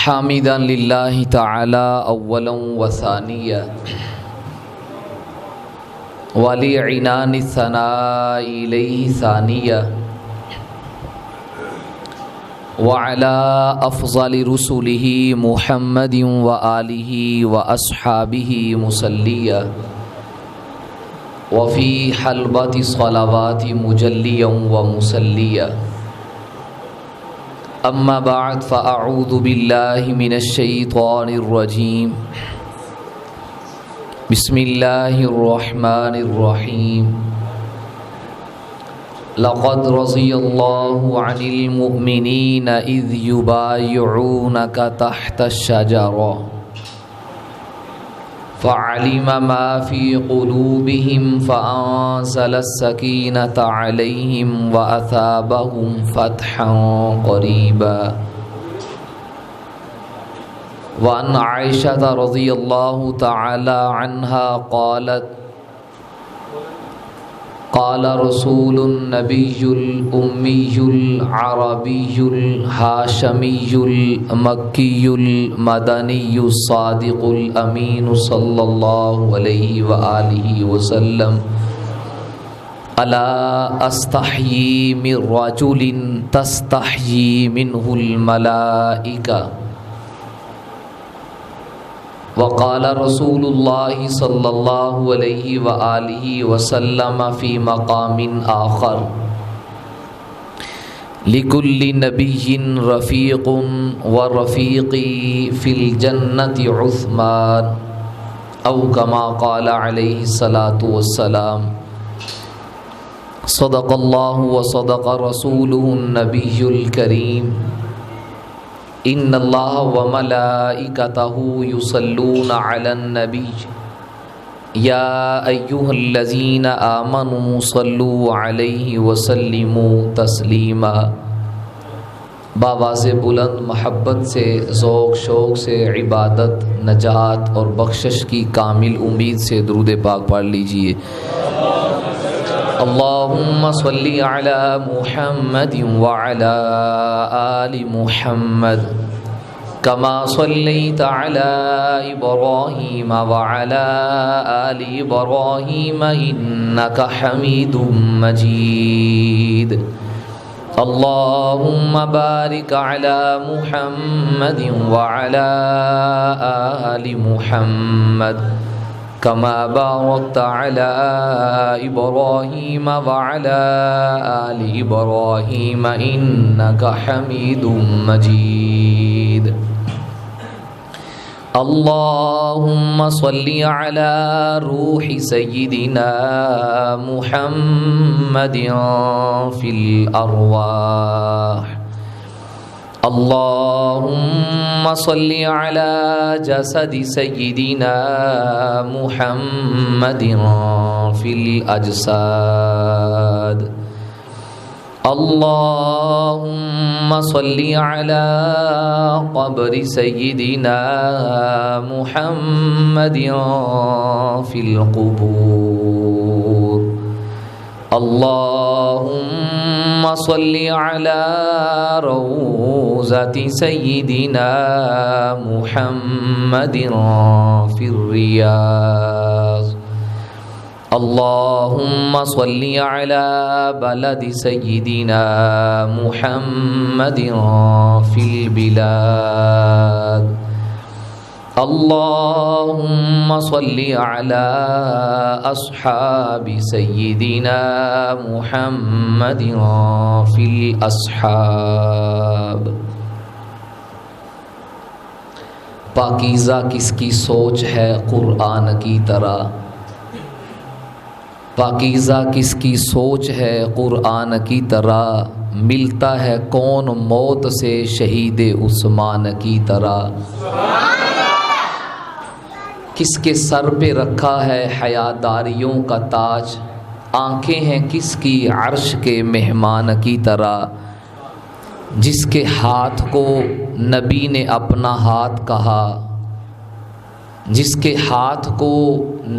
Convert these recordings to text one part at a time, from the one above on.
حامدا للہ تعالی اولا و ثانیا ولعنان الثناء الیہ ثانیا وعلی افضل رسلہ محمد وآلہ واصحابہ مصلیا وفی حلبۃ الصلوات مجلیا ومصلیا اما بعد فاعوذ باللہ من الشیطان الرجیم بسم اللہ الرحمن الرحیم لقد رضی اللہ عن المؤمنین اذ یبایعونک تحت الشجرہ فعلم ما فی قلوبہم فانزل السکینۃ علیہم واثابہم فتحا قریبا وعن عائشہ رضی اللہ تعالی عنہا قالت قال رسول النبی الأمی العربی الہاشمی المکی المدنی الصادق الامین صلی اللہ علیہ وآلہ وسلم الا استحیی من رجل تستحیی منہ الملائکہ وقال رسول اللہ صلی اللہ علیہ وآلہ وسلم فی مقام آخر لکل نبی رفیق ورفیقی فی الجنة عثمان او کما قال علیہ الصلاة والسلام صدق اللہ وصدق رسولہ النبی الکریم ان اللہ وملائکتہ یصلون علی النبی یا ایہا الذین آمنوا صلوا علیہ وسلموا تسلیما۔ بآواز بلند محبت سے ذوق شوق سے عبادت نجات اور بخشش کی کامل امید سے درود پاک پڑھ لیجئے۔ اللہم صلی علی محمد وعلی آل محمد کما صلیت علی ابراہیم وعلی آل ابراہیم انکا حمید مجید۔ اللہم بارک علی محمد وعلی آل محمد کما بارکت علی ابراہیم وعلی آل ابراہیم انکا حمید مجید۔ اللہم صلی علی روح سیدنا محمد فی الارواح۔ اللہم صلی علی جسد سیدنا محمد فی الاجساد۔ اللہم صلی علی قبر سیدنا محمد فی القبور۔ اللہم صلی علی روضۃ سیدنا محمد فی الریاض۔ اللہم صلی علی بلد سیدنا محمد فی البلاد۔ اللہم صلی علی اصحاب سیدنا محمد فی الاصحاب۔ پاکیزہ کس کی سوچ ہے قرآن کی طرح، پاکیزہ کس کی سوچ ہے قرآن کی طرح، ملتا ہے کون موت سے شہید عثمان کی طرح۔ کس کے سر پہ رکھا ہے حیاداریوں کا تاج، آنکھیں ہیں کس کی عرش کے مہمان کی طرح، جس کے ہاتھ کو نبی نے اپنا ہاتھ کہا، جس کے ہاتھ کو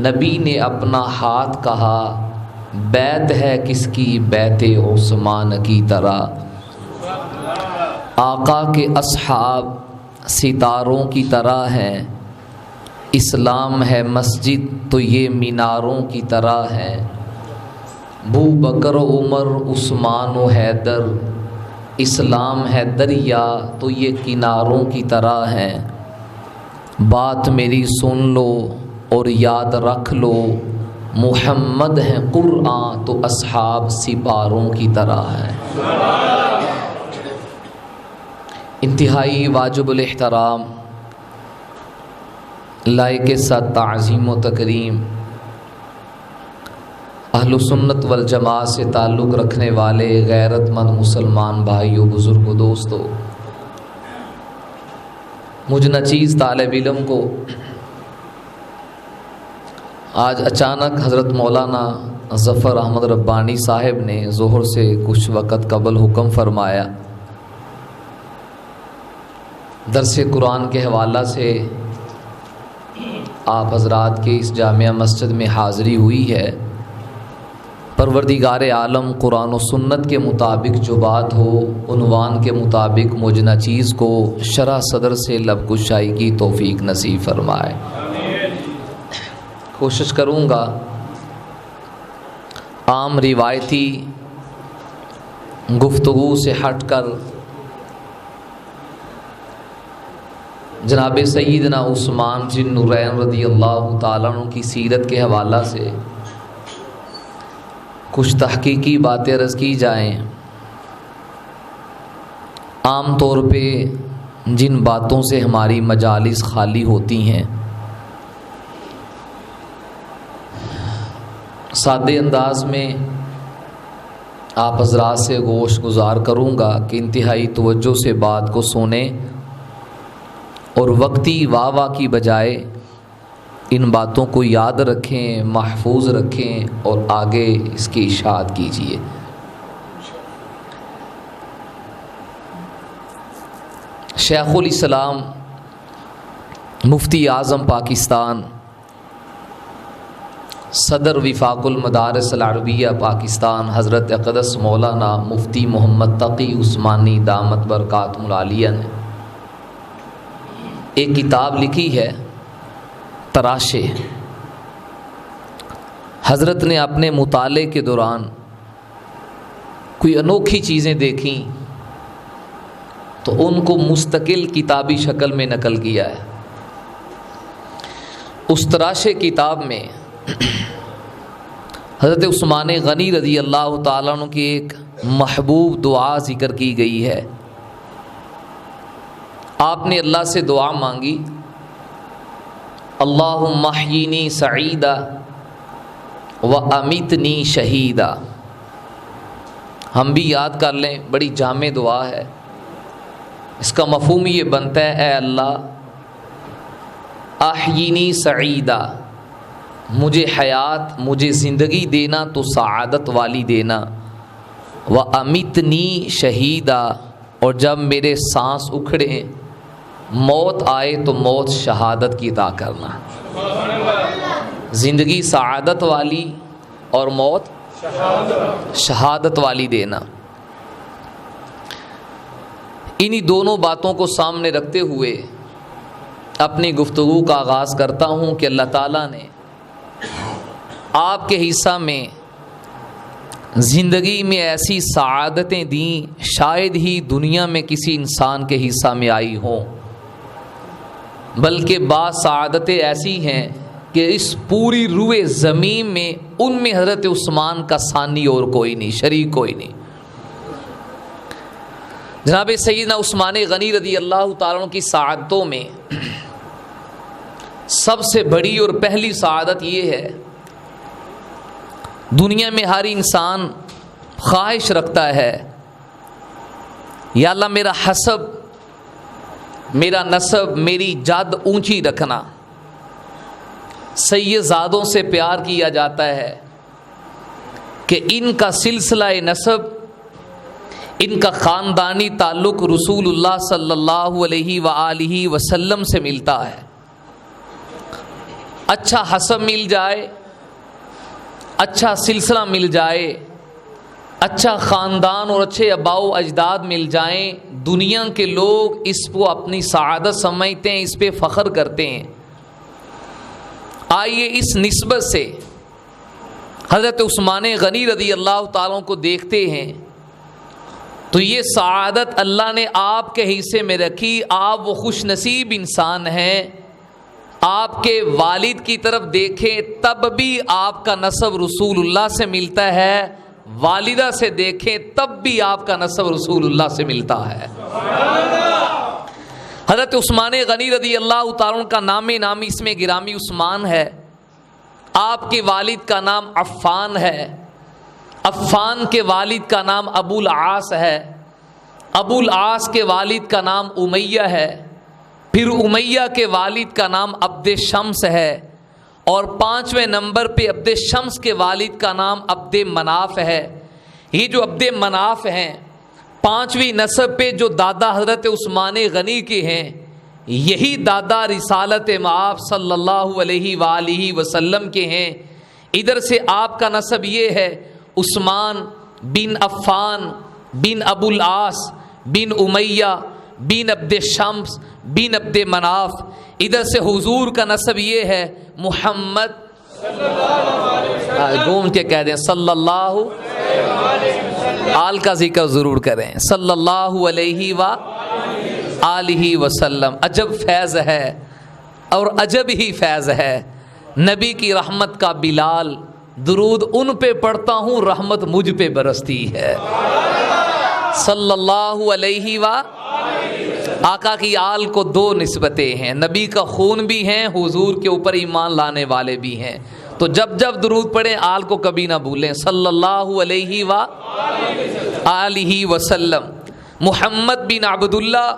نبی نے اپنا ہاتھ کہا، بیت ہے کس کی بیت عثمان کی طرح۔ آقا کے اصحاب ستاروں کی طرح ہیں، اسلام ہے مسجد تو یہ میناروں کی طرح ہے، ابو بکر عمر عثمان و حیدر، اسلام ہے دریا تو یہ کناروں کی طرح ہے، بات میری سن لو اور یاد رکھ لو، محمد ہیں قرآن تو اصحاب سپاروں کی طرح ہے۔ انتہائی واجب الاحترام لائق کے ساتھ تعظیم و تکریم اہل سنت والجماعت سے تعلق رکھنے والے غیرت مند مسلمان بھائیوں، بزرگوں، دوستوں، مجھ نچیز طالب علم کو آج اچانک حضرت مولانا ظفر احمد ربانی صاحب نے ظہر سے کچھ وقت قبل حکم فرمایا، درس قرآن کے حوالہ سے آپ حضرات کے اس جامعہ مسجد میں حاضری ہوئی ہے۔ پروردگار عالم قرآن و سنت کے مطابق جو بات ہو، عنوان کے مطابق مجھ نچیز کو شرح صدر سے لب کشائی کی توفیق نصیب فرمائے۔ کوشش کروں گا عام روایتی گفتگو سے ہٹ کر جناب سیدنا عثمان ذی النورین رضی اللہ تعالیٰ عنہ کی سیرت کے حوالہ سے کچھ تحقیقی باتیں عرض کی جائیں۔ عام طور پہ جن باتوں سے ہماری مجالس خالی ہوتی ہیں، سادے انداز میں آپ حضرات سے گزار کروں گا کہ انتہائی توجہ سے بات کو سنیں اور وقتی واہ واہ کی بجائے ان باتوں کو یاد رکھیں، محفوظ رکھیں اور آگے اس کی اشاعت کیجیے۔ شیخ الاسلام مفتی اعظم پاکستان، صدر وفاق المدارس العربیہ پاکستان حضرت اقدس مولانا مفتی محمد تقی عثمانی دامت برکاتہ العالیہ نے ایک کتاب لکھی ہے تراشے۔ حضرت نے اپنے مطالعے کے دوران کوئی انوکھی چیزیں دیکھیں تو ان کو مستقل کتابی شکل میں نقل کیا ہے۔ اس تراشے کتاب میں حضرت عثمان غنی رضی اللہ تعالیٰ عنہ کی ایک محبوب دعا ذکر کی گئی ہے۔ آپ نے اللہ سے دعا مانگی، اللہم احیینی سعیدا و امیتنی شہیدا۔ ہم بھی یاد کر لیں، بڑی جامع دعا ہے۔ اس کا مفہوم یہ بنتا ہے، اے اللہ احیینی سعیدا، مجھے حیات، مجھے زندگی دینا تو سعادت والی دینا، و امیتنی شہیدا، اور جب میرے سانس اکھڑیں، موت آئے تو موت شہادت کی عطا کرنا۔ زندگی سعادت والی اور موت شہادت والی دینا۔ انہی دونوں باتوں کو سامنے رکھتے ہوئے اپنی گفتگو کا آغاز کرتا ہوں کہ اللہ تعالیٰ نے آپ کے حصہ میں زندگی میں ایسی سعادتیں دیں شاید ہی دنیا میں کسی انسان کے حصہ میں آئی ہوں، بلکہ بعض سعادتیں ایسی ہیں کہ اس پوری روئے زمین میں ان میں حضرت عثمان کا ثانی اور کوئی نہیں، شریک کوئی نہیں۔ جناب سیدنا عثمان غنی رضی اللہ تعالیٰ عنہ کی سعادتوں میں سب سے بڑی اور پہلی سعادت یہ ہے، دنیا میں ہر انسان خواہش رکھتا ہے، یا اللہ میرا حسب، میرا نسب، میری جد اونچی رکھنا۔ سیدزادوں سے پیار کیا جاتا ہے کہ ان کا سلسلہ نسب، ان کا خاندانی تعلق رسول اللہ صلی اللہ علیہ وآلہ وسلم سے ملتا ہے۔ اچھا حسب مل جائے، اچھا سلسلہ مل جائے، اچھا خاندان اور اچھے آباء و اجداد مل جائیں، دنیا کے لوگ اس کو اپنی سعادت سمجھتے ہیں، اس پہ فخر کرتے ہیں۔ آئیے اس نسبت سے حضرت عثمان غنی رضی اللہ تعالیٰ کو دیکھتے ہیں تو یہ سعادت اللہ نے آپ کے حصے میں رکھی۔ آپ وہ خوش نصیب انسان ہیں، آپ کے والد کی طرف دیکھیں تب بھی آپ کا نسب رسول اللہ سے ملتا ہے، والدہ سے دیکھیں تب بھی آپ کا نسب رسول اللہ سے ملتا ہے۔ حضرت عثمان غنی رضی اللہ تعالیٰ کا نامی اس میں گرامی عثمان ہے، آپ کے والد کا نام عفان ہے، عفان کے والد کا نام ابو العاص ہے، ابو العاص کے والد کا نام امیہ ہے، پھر امیہ کے والد کا نام عبد شمس ہے، اور 5ویں نمبر پہ عبد شمس کے والد کا نام عبد مناف ہے۔ یہ جو عبد مناف ہیں 5ویں نسب پہ جو دادا حضرت عثمان غنی کے ہیں، یہی دادا رسالت مآب صلی اللہ علیہ وآلہ وسلم کے ہیں۔ ادھر سے آپ کا نسب یہ ہے عثمان بن عفان بن ابو العاص بن امیہ بن عبد شمس بن عبد مناف۔ ادھر سے حضور کا نسب یہ ہے محمد، گونج کے کہہ دیں صلی اللہ، آل کا ذکر ضرور کریں، صلی اللہ علیہ وآلہ وسلم۔ عجب فیض ہے اور عجب ہی فیض ہے، نبی کی رحمت کا بلال، درود ان پہ پڑھتا ہوں رحمت مجھ پہ برستی ہے، صلی اللہ علیہ وآلہ۔ آقا کی آل کو 2 نسبتیں ہیں، نبی کا خون بھی ہیں، حضور کے اوپر ایمان لانے والے بھی ہیں، تو جب جب درود پڑھیں آل کو کبھی نہ بھولیں، صلی اللہ علیہ وآلہ وسلم۔ محمد بن عبداللہ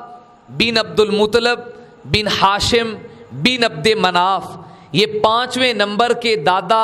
بن عبد المطلب بن ہاشم بن عبد مناف، یہ 5ویں نمبر کے دادا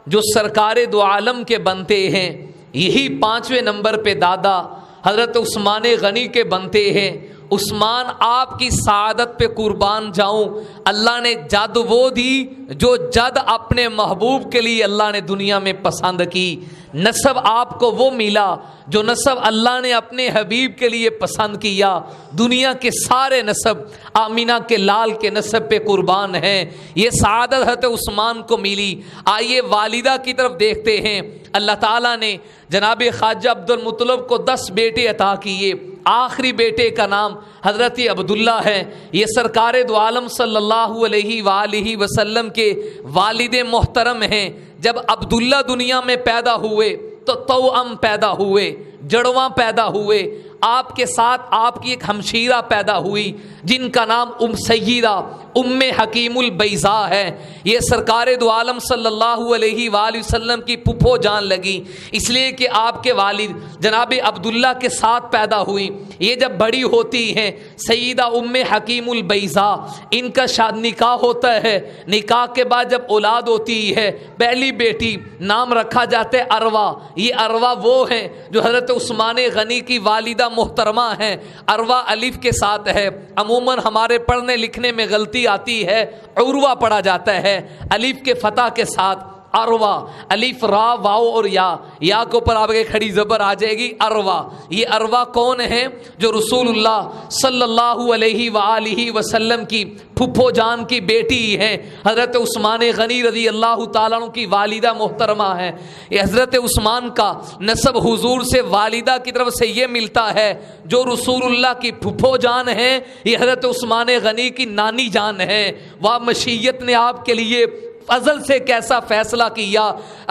جو سرکار دو عالم کے بنتے ہیں، یہی 5ویں نمبر پہ دادا حضرت عثمان غنی کے بنتے ہیں۔ عثمان آپ کی سعادت پہ قربان جاؤں، اللہ نے جد وہ دی جو جد اپنے محبوب کے لیے اللہ نے دنیا میں پسند کی، نسب آپ کو وہ ملا جو نسب اللہ نے اپنے حبیب کے لیے پسند کیا۔ دنیا کے سارے نسب آمینہ کے لال کے نسب پہ قربان ہیں، یہ سعادت حضرت عثمان کو ملی۔ آئیے والدہ کی طرف دیکھتے ہیں، اللہ تعالیٰ نے جناب خواجہ عبد المطلب کو 10 بیٹے عطا کیے، آخری بیٹے کا نام حضرت عبداللہ ہے، یہ سرکار دو عالم صلی اللہ علیہ وآلہ وسلم کے والد محترم ہیں۔ جب عبداللہ دنیا میں پیدا ہوئے تو توأم پیدا ہوئے، جڑواں پیدا ہوئے، آپ کے ساتھ آپ کی ایک ہمشیرہ پیدا ہوئی جن کا نام سیدہ ام حکیم البیضاء ہے، یہ سرکار دو عالم صلی اللہ علیہ وآلہ وسلم کی پھپھو جان لگی، اس لیے کہ آپ کے والد جناب عبداللہ کے ساتھ پیدا ہوئی۔ یہ جب بڑی ہوتی ہیں سیدہ ام حکیم البیضاء، ان کا نکاح ہوتا ہے، نکاح کے بعد جب اولاد ہوتی ہے پہلی بیٹی نام رکھا جاتا ہے اروا۔ یہ اروا وہ ہیں جو حضرت عثمان غنی کی والدہ محترمہ ہیں، اروا الف کے ساتھ ہے، عموماً ہمارے پڑھنے لکھنے میں غلطی آتی ہے، عروہ پڑھا جاتا ہے الف کے فتح کے ساتھ، اروا، الف را واو اور یا کے اوپر آپ کے کھڑی زبر آ جائے گی، اروا۔ یہ اروا کون ہیں؟ جو رسول اللہ صلی اللہ علیہ وآلہ وسلم کی پھپھو جان کی بیٹی ہیں، حضرت عثمان غنی رضی اللہ تعالیٰ عنہ کی والدہ محترمہ ہیں۔ یہ حضرت عثمان کا نسب حضور سے والدہ کی طرف سے یہ ملتا ہے، جو رسول اللہ کی پھپھو جان ہیں یہ حضرت عثمان غنی کی نانی جان ہیں۔ وہ مشیت نے آپ کے لیے ازل سے کیسا فیصلہ کیا،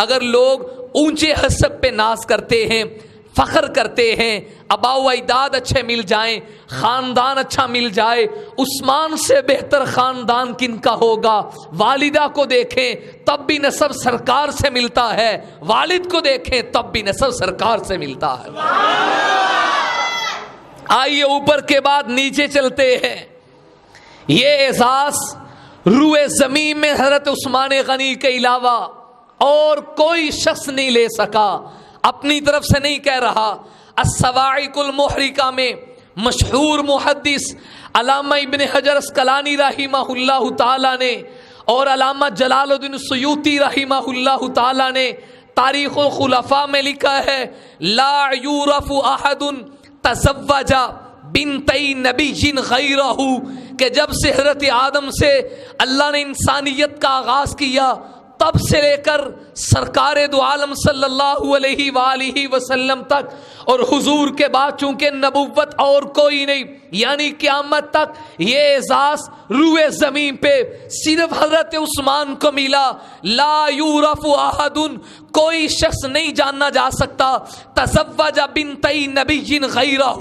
اگر لوگ اونچے حسب پہ ناز کرتے ہیں، فخر کرتے ہیں، آباء و اجداد اچھے مل جائیں، خاندان اچھا مل جائے، عثمان سے بہتر خاندان کن کا ہوگا؟ والدہ کو دیکھیں تب بھی نسب سرکار سے ملتا ہے، والد کو دیکھیں تب بھی نسب سرکار سے ملتا ہے۔ آئیے اوپر کے بعد نیچے چلتے ہیں۔ یہ اعزاز روئے زمین میں حضرت عثمان غنی کے علاوہ اور کوئی شخص نہیں لے سکا، اپنی طرف سے نہیں کہہ رہا۔ الصواعق المحرقہ میں مشہور محدث علامہ ابن حجر اسقلانی رحمہ اللہ تعالی نے اور علامہ جلال الدین سیوطی رحمہ اللہ تعالی نے تاریخ الخلفاء میں لکھا ہے لا یورف احد تزوج بنتی نبی غیرہ، کہ جب سے حضرت آدم سے اللہ نے انسانیت کا آغاز کیا تب سے لے کر سرکار دو عالم صلی اللہ علیہ وآلہ وسلم تک، اور حضور کے بعد چونکہ نبوت اور کوئی نہیں، یعنی قیامت تک یہ اعزاز روئے زمین پہ صرف حضرت عثمان کو ملا۔ لا یورف احد، کوئی شخص نہیں جاننا جا سکتا، تزوج بنتی نبی غیرہ،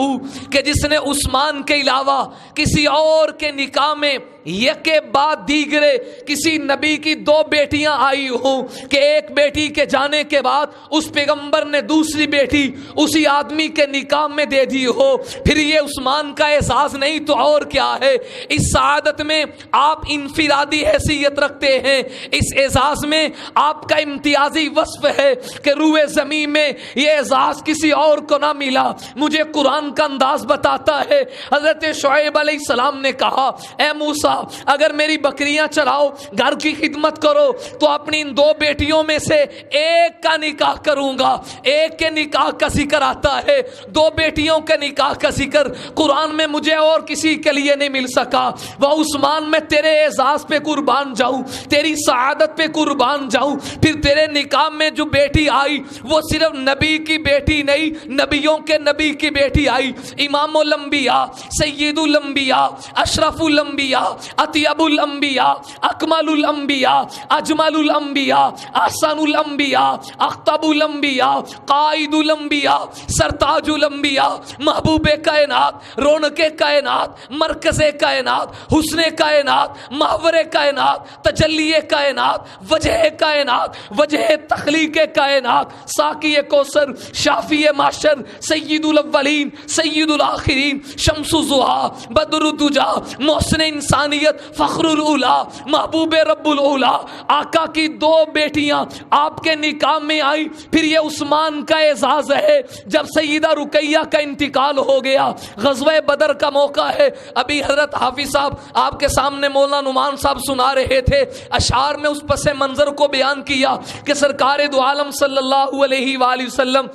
کہ جس نے عثمان کے علاوہ کسی اور کے نکاح میں یکے بعد دیگرے کسی نبی کی دو بیٹیاں آئی ہوں، کہ ایک بیٹی کے جانے کے بعد اس پیغمبر نے دوسری بیٹی اسی آدمی کے نکاح میں دے دی ہو، پھر یہ عثمان کا اعزاز نہیں تو اور کیا ہے؟ اس سعادت میں آپ انفرادی حیثیت رکھتے ہیں، اس اعزاز میں آپ کا امتیازی وصف ہے کہ روئے زمین میں یہ اعزاز کسی اور کو نہ ملا۔ مجھے قرآن کا انداز بتاتا ہے، حضرت شعیب علیہ السلام نے کہا اے موسیٰ اگر میری بکریاں چراؤ، گھر کی خدمت کرو، تو اپنی ان دو بیٹیوں میں سے ایک کا نکاح کروں گا۔ ایک کے نکاح کا ذکر آتا ہے، دو بیٹیوں کے نکاح کا ذکر قرآن میں مجھے اور کسی کے لیے نہیں مل سکا۔ وہ عثمان میں تیرے اعزاز پہ قربان جاؤں، تیری سعادت پہ قربان جاؤں۔ پھر تیرے نکاح میں جو بیٹی آئی وہ صرف نبی کی بیٹی نہیں، نبیوں کے نبی کی بیٹی آئی۔ امام الانبیاء، سید الانبیاء، اشرف الانبیاء، اطیب الانبیاء، اکمل الانبیاء، اجمل الانبیاء، احسن الانبیاء، اخطب الانبیاء، قائد الانبیاء، سرتاج الانبیاء، محبوب کائنات، رونق کائنات، مرکز کائنات، حسن کائنات، محور کائنات، تجلی کائنات، وجہ کائنات، وجہ تخلیق کائنات، ساقی کوثر، شافی معشر، سید الاولین، سید الاخرین، شمس الضحیٰ، بدر الدجا، محسن انسانیت، فخر الاولا، محبوب رب الاولا، آقا کی دو بیٹیاں آپ کے نکاح میں آئی۔ پھر یہ عثمان کا اعزاز ہے۔ جب سیدہ رقیہ کا انتقال ہو گیا، غزوہ بدر کا موقع ہے، ابھی حضرت حافظ صاحب آپ کے سامنے مولانا نعمان صاحب سنا رہے تھے، اشعار میں اس پس منظر کو بیان کیا کہ سرکار دو عالم صلی اللہ علیہ وآلہ وسلم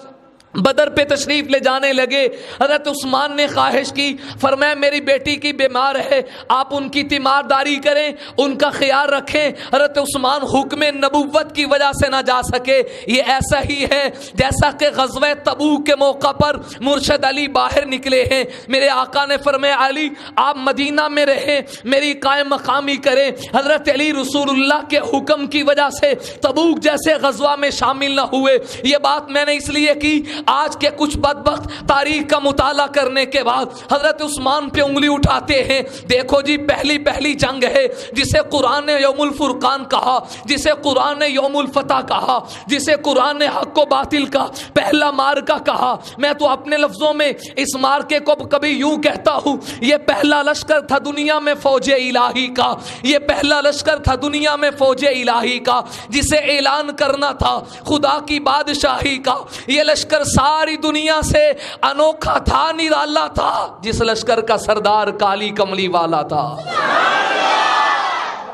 بدر پہ تشریف لے جانے لگے۔ حضرت عثمان نے خواہش کی، فرمایا میری بیٹی کی بیمار ہے، آپ ان کی تیمارداری کریں، ان کا خیال رکھیں۔ حضرت عثمان حکم نبوت کی وجہ سے نہ جا سکے۔ یہ ایسا ہی ہے جیسا کہ غزوہ تبوک کے موقع پر مرشد علی باہر نکلے ہیں، میرے آقا نے فرمایا علی آپ مدینہ میں رہیں، میری قائم مقامی کریں۔ حضرت علی رسول اللہ کے حکم کی وجہ سے تبوک جیسے غزوہ میں شامل نہ ہوئے۔ یہ بات میں نے اس لیے کی، آج کے کچھ بدبخت تاریخ کا مطالعہ کرنے کے بعد حضرت عثمان پہ انگلی اٹھاتے ہیں۔ دیکھو جی پہلی جنگ ہے جسے قرآن نے یوم الفرقان کہا، جسے قرآن نے یوم الفتح کہا، جسے قرآن نے حق و باطل کا پہلا مارکہ کہا۔ میں تو اپنے لفظوں میں اس مارکے کو کبھی یوں کہتا ہوں، یہ پہلا لشکر تھا دنیا میں فوج الہی کا، یہ پہلا لشکر تھا دنیا میں فوج الہی کا، جسے اعلان کرنا تھا خدا کی بادشاہی کا۔ یہ لشکر ساری دنیا سے انوکھا تھا، نرالا تھا، جس لشکر کا سردار کالی کملی والا تھا۔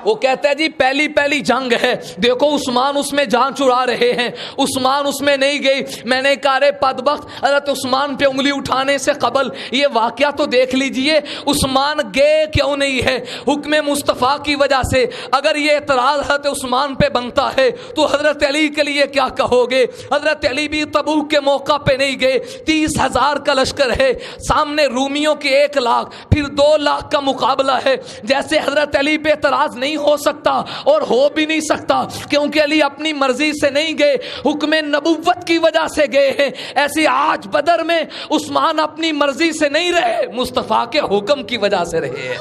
وہ کہتا ہے جی پہلی جنگ ہے، دیکھو عثمان اس میں جان چرا رہے ہیں، عثمان اس میں نہیں گئی۔ میں نے کہا رے بدبخت، حضرت عثمان پہ انگلی اٹھانے سے قبل یہ واقعہ تو دیکھ لیجئے، عثمان گئے کیوں نہیں ہے؟ حکم مصطفیٰ کی وجہ سے۔ اگر یہ اعتراض حضرت عثمان پہ بنتا ہے تو حضرت علی کے لیے کیا کہو گے؟ حضرت علی بھی تبوک کے موقع پہ نہیں گئے۔ 30,000 کا لشکر ہے، سامنے رومیوں کے 1 لاکھ، پھر 2 لاکھ کا مقابلہ ہے۔ جیسے حضرت علی پہ اعتراض نہیں ہو سکتا اور ہو بھی نہیں سکتا، کیونکہ علی اپنی مرضی سے نہیں گئے، حکم نبوت کی وجہ سے گئے ہیں۔ ایسے آج بدر میں عثمان اپنی مرضی سے نہیں رہے، مصطفیٰ کے حکم کی وجہ سے رہے ہیں۔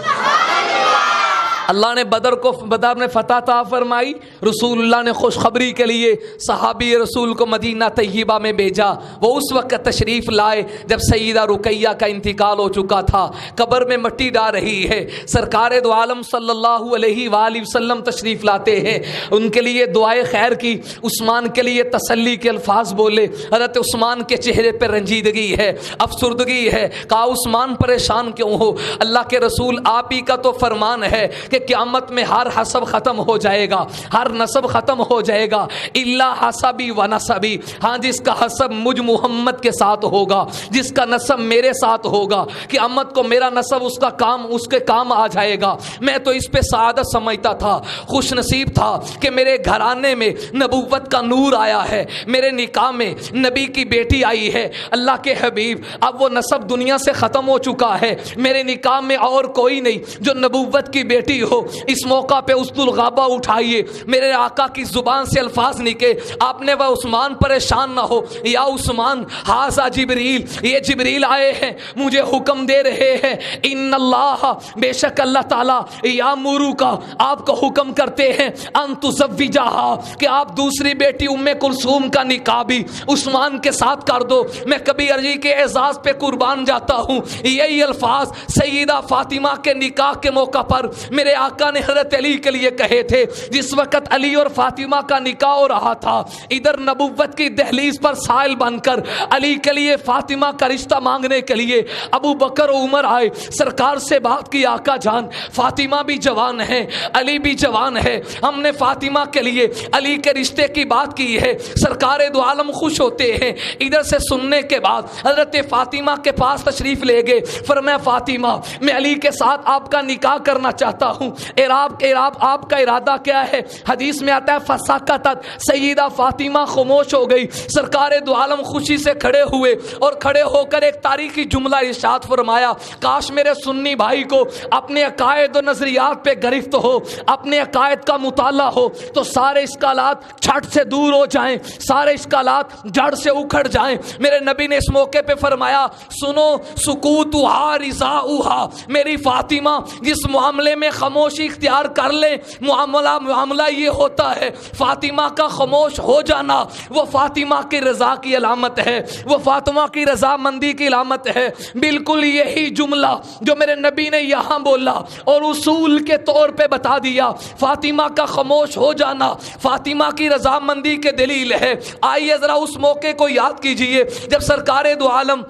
اللہ نے بدر میں فتح عطا فرمائی، رسول اللہ نے خوشخبری کے لیے صحابی رسول کو مدینہ طیبہ میں بھیجا۔ وہ اس وقت تشریف لائے جب سیدہ رقیہ کا انتقال ہو چکا تھا، قبر میں مٹی ڈال رہی ہے، سرکار دو عالم صلی اللہ علیہ وآلہ وسلم تشریف لاتے ہیں، ان کے لیے دعائے خیر کی، عثمان کے لیے تسلی کے الفاظ بولے۔ حضرت عثمان کے چہرے پہ رنجیدگی ہے، افسردگی ہے۔ کہا عثمان پریشان کیوں ہو؟ اللہ کے رسول آپ ہی کا تو فرمان ہے کہ کہ قیامت میں ہر حسب ختم ہو جائے گا، ہر نسب ختم ہو جائے گا، الا حسبی و نسبی، ہاں جس کا حسب مجھ محمد کے ساتھ ہوگا، جس کا نسب میرے ساتھ ہوگا، قیامت کو میرا نسب اس کا کام اس کے کام آ جائے گا۔ میں تو اس پہ سعادت سمجھتا تھا، خوش نصیب تھا کہ میرے گھرانے میں نبوت کا نور آیا ہے، میرے نکاح میں نبی کی بیٹی آئی ہے، اللہ کے حبیب۔ اب وہ نسب دنیا سے ختم ہو چکا ہے، میرے نکاح میں اور کوئی نہیں جو نبوت کی بیٹی ہو۔ اس موقع پہ اسد الغابہ اٹھائیے، میرے آقا کی زبان سے الفاظ نکلے، آپ نے وہ عثمان پریشان نہ ہو، یا عثمان ھذا جبریل، یہ جبریل آئے ہیں مجھے حکم دے رہے ہیں، ان اللہ، بے شک اللہ تعالیٰ، یامرو کا، آپ کو حکم کرتے ہیں، ان تزوجھا، کہ آپ دوسری بیٹی ام کلثوم کا نکاح بھی عثمان کے ساتھ کر دو۔ میں کبھی علی کے اعزاز پہ قربان جاتا ہوں، یہی الفاظ سیدہ فاطمہ کے نکاح کے موقع پر میرے آقا نے حضرت علی کے لیے کہے تھے۔ جس وقت علی اور فاطمہ کا نکاح ہو رہا تھا، ادھر نبوت کی دہلیز پر سائل بن کر علی کے لیے فاطمہ کا رشتہ مانگنے کے لیے ابو بکر و عمر آئے، سرکار سے بات کی، آقا جان فاطمہ بھی جوان ہے، علی بھی جوان ہے، ہم نے فاطمہ کے لیے علی کے رشتے کی بات کی ہے۔ سرکار دو عالم خوش ہوتے ہیں۔ ادھر سے سننے کے بعد حضرت فاطمہ کے پاس تشریف لے گئے، فرمایا فاطمہ میں علی کے ساتھ آپ کا نکاح کرنا چاہتا ہوں، آپ کا ارادہ کیا ہے؟ حدیث میں آتا ہے فسکتت، سیدہ فاطمہ خاموش ہو گئی۔ سرکار دو عالم خوشی سے کھڑے ہوئے اور کھڑے ہو کر ایک تاریخی جملہ ارشاد فرمایا، کاش میرے سنی بھائی کو اپنے عقائد و نظریات پہ گرفت ہو، اپنے عقائد کا مطالعہ ہو تو سارے اشکالات چھٹ سے دور ہو جائیں، سارے اشکالات جڑ سے اکھڑ جائیں۔ میرے نبی نے اس موقع پہ فرمایا، سنو سکوتھا رضاؤھا، میری فاطمہ جس معاملے میں خاموشی اختیار کر لے، معاملہ یہ ہوتا ہے، فاطمہ کا خاموش ہو جانا وہ فاطمہ کی رضا کی علامت ہے، وہ فاطمہ کی رضامندی کی علامت ہے۔ بالکل یہی جملہ جو میرے نبی نے یہاں بولا اور اصول کے طور پہ بتا دیا، فاطمہ کا خاموش ہو جانا فاطمہ کی رضامندی کے دلیل ہے۔ آئیے ذرا اس موقع کو یاد کیجئے جب سرکار دو عالم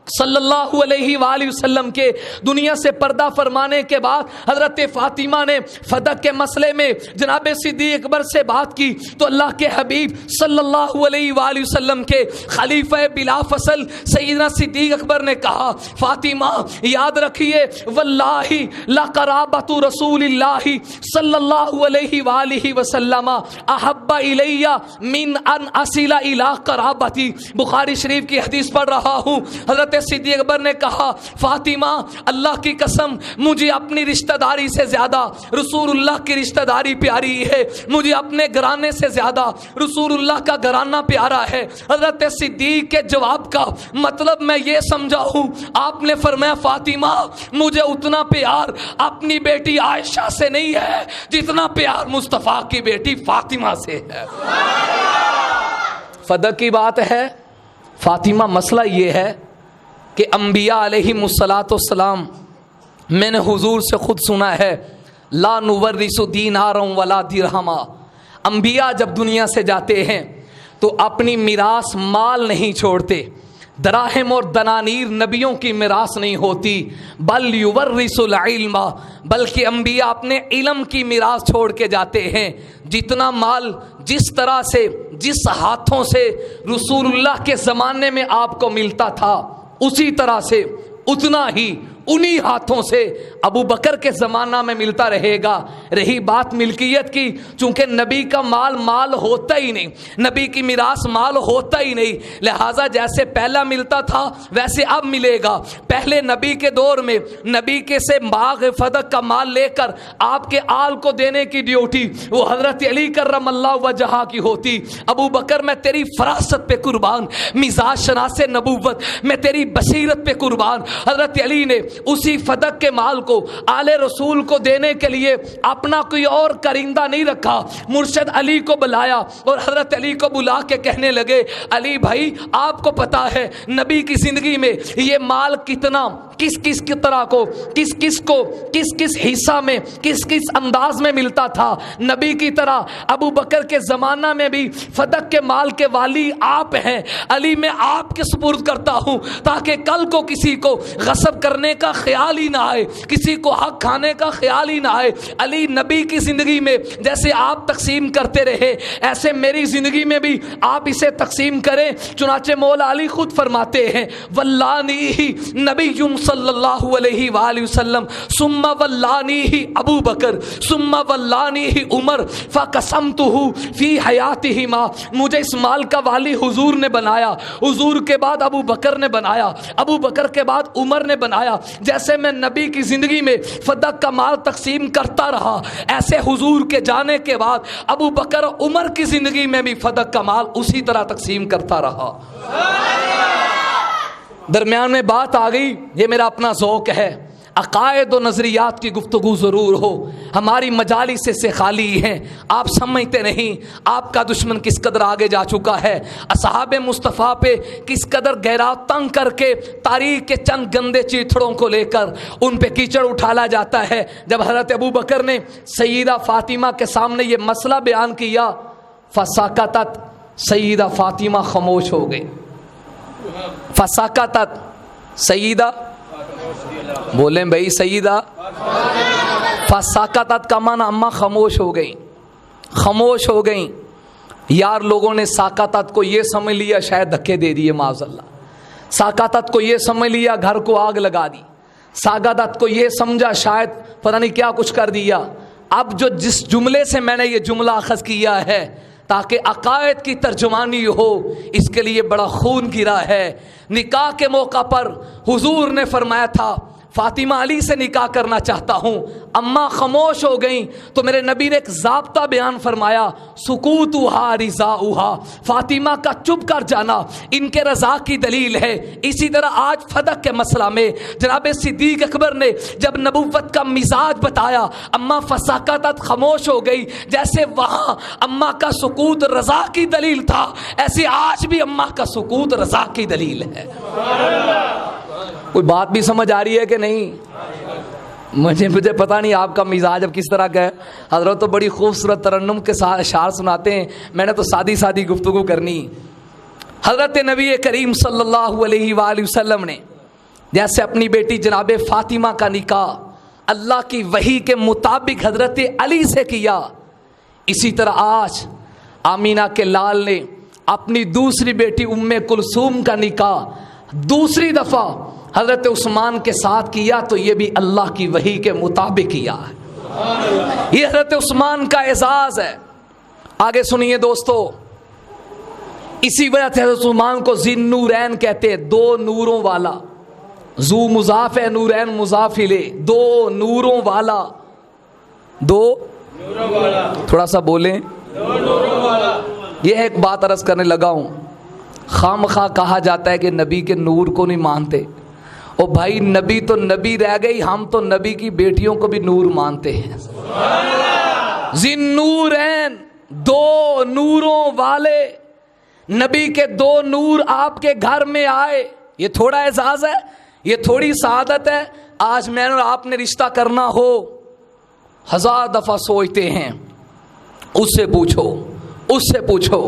صلی اللہ علیہ وآلہ وسلم کے دنیا سے پردہ فرمانے کے بعد حضرت فاطمہ نے فدق کے مسئلے میں جناب صدیق اکبر سے بات کی تو اللہ کے حبیب صلی اللہ علیہ وآلہ وسلم کے خلیفہ بلا فصل سیدنا صدیق اکبر نے کہا، فاطمہ یاد رکھیے، واللہ لقرابۃ رسول اللہ صلی اللہ علیہ وآلہ وسلم احب الی من ان اصل الی قرابتی۔ بخاری شریف کی حدیث پڑھ رہا ہوں، حضرت صدیق اکبر نے کہا، فاطمہ اللہ کی قسم مجھے اپنی رشتہ داری سے زیادہ رسول اللہ کی رشتہ داری پیاری ہے، مجھے اپنے گھرانے سے زیادہ رسول اللہ کا گھرانہ پیارا ہے۔ حضرت صدیق کے جواب کا مطلب میں یہ سمجھا ہوں، آپ نے فرمایا فاطمہ مجھے اتنا پیار اپنی بیٹی عائشہ سے نہیں ہے جتنا پیار مصطفیٰ کی بیٹی فاطمہ سے ہے۔ فدق کی بات ہے فاطمہ، مسئلہ یہ ہے کہ انبیاء علیہم الصلاۃ والسلام، میں نے حضور سے خود سنا ہے، لا نورث دینارا ولا درہما، انبیاء جب دنیا سے جاتے ہیں تو اپنی میراث مال نہیں چھوڑتے، دراہم اور دنانیر نبیوں کی میراث نہیں ہوتی، بل یورث العلم، بلکہ انبیاء اپنے علم کی میراث چھوڑ کے جاتے ہیں۔ جتنا مال جس طرح سے جس ہاتھوں سے رسول اللہ کے زمانے میں آپ کو ملتا تھا اسی طرح سے اتنا ہی انہی ہاتھوں سے ابو بکر کے زمانہ میں ملتا رہے گا۔ رہی بات ملکیت کی، چونکہ نبی کا مال ہوتا ہی نہیں، نبی کی میراث مال ہوتا ہی نہیں، لہٰذا جیسے پہلا ملتا تھا ویسے اب ملے گا۔ پہلے نبی کے دور میں نبی کے سے باغ فدق کا مال لے کر آپ کے آل کو دینے کی ڈیوٹی وہ حضرت علی کرم اللہ وجہہ کی ہوتی۔ ابو بکر میں تیری فراست پہ قربان، مزاج شناس نبوت میں تیری بصیرت پہ قربان۔ حضرت علی نے اسی فدق کے مال کو آل رسول کو دینے کے لیے اپنا کوئی اور کرندہ نہیں رکھا، مرشد علی کو بلایا اور حضرت علی کو بلا کے کہنے لگے، علی بھائی آپ کو پتا ہے نبی کی زندگی میں یہ مال کتنا کس کس کی طرح کو کس کس کو کس کس حصہ میں کس کس انداز میں ملتا تھا۔ نبی کی طرح ابو بکر کے زمانہ میں بھی فدق کے مال کے والی آپ ہیں، علی میں آپ کے سپرد کرتا ہوں تاکہ کل کو کسی کو غصب کرنے کا خیال ہی نہ آئے، کسی کو حق کھانے کا خیال ہی نہ آئے۔ علی نبی کی زندگی میں جیسے آپ تقسیم کرتے رہے ایسے میری زندگی میں بھی آپ اسے تقسیم کریں۔ چنانچہ مولا علی خود فرماتے ہیں ولانی نبی صلی اللہ علیہ وآلہ وسلم ثم ولانی ابو بکر ثم ولانی عمر فقسمتہ فی حیاتہما، مجھے اس مال کا والی حضور نے بنایا، حضور کے بعد ابو بکر نے بنایا، ابو بکر کے بعد عمر نے بنایا۔ جیسے میں نبی کی زندگی میں فدق کا مال تقسیم کرتا رہا ایسے حضور کے جانے کے بعد ابو بکر عمر کی زندگی میں بھی فدق کا مال اسی طرح تقسیم کرتا رہا۔ درمیان میں بات آ گئی، یہ میرا اپنا ذوق ہے، عقائد و نظریات کی گفتگو ضرور ہو، ہماری مجالس سے خالی ہیں، آپ سمجھتے نہیں آپ کا دشمن کس قدر آگے جا چکا ہے، اصحاب مصطفیٰ پہ کس قدر گہرا تنگ کر کے تاریخ کے چند گندے چیتھڑوں کو لے کر ان پہ کیچڑ اٹھالا جاتا ہے۔ جب حضرت ابو بکر نے سیدہ فاطمہ کے سامنے یہ مسئلہ بیان کیا فسکتت، سیدہ فاطمہ خاموش ہو گئی، فسکتت، سیدہ بولیں بھائی، سیدہ فسکتت کا معنی اماں خاموش ہو گئیں، خاموش ہو گئیں۔ یار لوگوں نے ساکتت کو یہ سمجھ لیا شاید دھکے دے دیے معاذ اللہ، ساکتت کو یہ سمجھ لیا گھر کو آگ لگا دی، ساکتت کو یہ سمجھا شاید پتہ نہیں کیا کچھ کر دیا۔ اب جو جس جملے سے میں نے یہ جملہ اخذ کیا ہے تاکہ عقائد کی ترجمانی ہو، اس کے لیے بڑا خون گرا ہے۔ نکاح کے موقع پر حضور نے فرمایا تھا فاطمہ علی سے نکاح کرنا چاہتا ہوں، اماں خاموش ہو گئیں تو میرے نبی نے ایک ضابطہ بیان فرمایا سکوتھا رضاؤھا، فاطمہ کا چپ کر جانا ان کے رضا کی دلیل ہے۔ اسی طرح آج فدق کے مسئلہ میں جناب صدیق اکبر نے جب نبوت کا مزاج بتایا اماں فسکتت، خاموش ہو گئی، جیسے وہاں اماں کا سکوت رضا کی دلیل تھا ایسے آج بھی اماں کا سکوت رضا کی دلیل ہے۔ کوئی بات بھی سمجھ آ رہی ہے کہ نہیں؟ مجھے پتہ نہیں آپ کا مزاج اب کس طرح کا ہے۔ حضرت تو بڑی خوبصورت ترنم کے ساتھ اشعار سناتے ہیں، میں نے تو سادی گفتگو کرنی۔ حضرت نبی کریم صلی اللہ علیہ وآلہ وسلم نے جیسے اپنی بیٹی جناب فاطمہ کا نکاح اللہ کی وحی کے مطابق حضرت علی سے کیا، اسی طرح آج آمینہ کے لال نے اپنی دوسری بیٹی ام کلثوم کا نکاح دوسری دفعہ حضرت عثمان کے ساتھ کیا تو یہ بھی اللہ کی وحی کے مطابق کیا ہے۔ یہ حضرت عثمان کا اعزاز ہے۔ آگے سنیے دوستو، اسی وجہ سے حضرت عثمان کو ذی النورین کہتے ہیں، دو نوروں والا، ذو مضاف ہے، نورین مضاف الیہ، دو نوروں والا، دو نوروں والا، تھوڑا سا بولیں، دو نوروں والا۔ یہ ایک بات عرض کرنے لگا ہوں، خام خواہ کہا جاتا ہے کہ نبی کے نور کو نہیں مانتے، او بھائی نبی تو نبی رہ گئی، ہم تو نبی کی بیٹیوں کو بھی نور مانتے ہیں۔ ذی النورین، دو نوروں والے، نبی کے دو نور آپ کے گھر میں آئے، یہ تھوڑا اعزاز ہے، یہ تھوڑی سعادت ہے۔ آج میں اور آپ نے رشتہ کرنا ہو 1000 دفعہ سوچتے ہیں، اس سے پوچھو، اس سے پوچھو،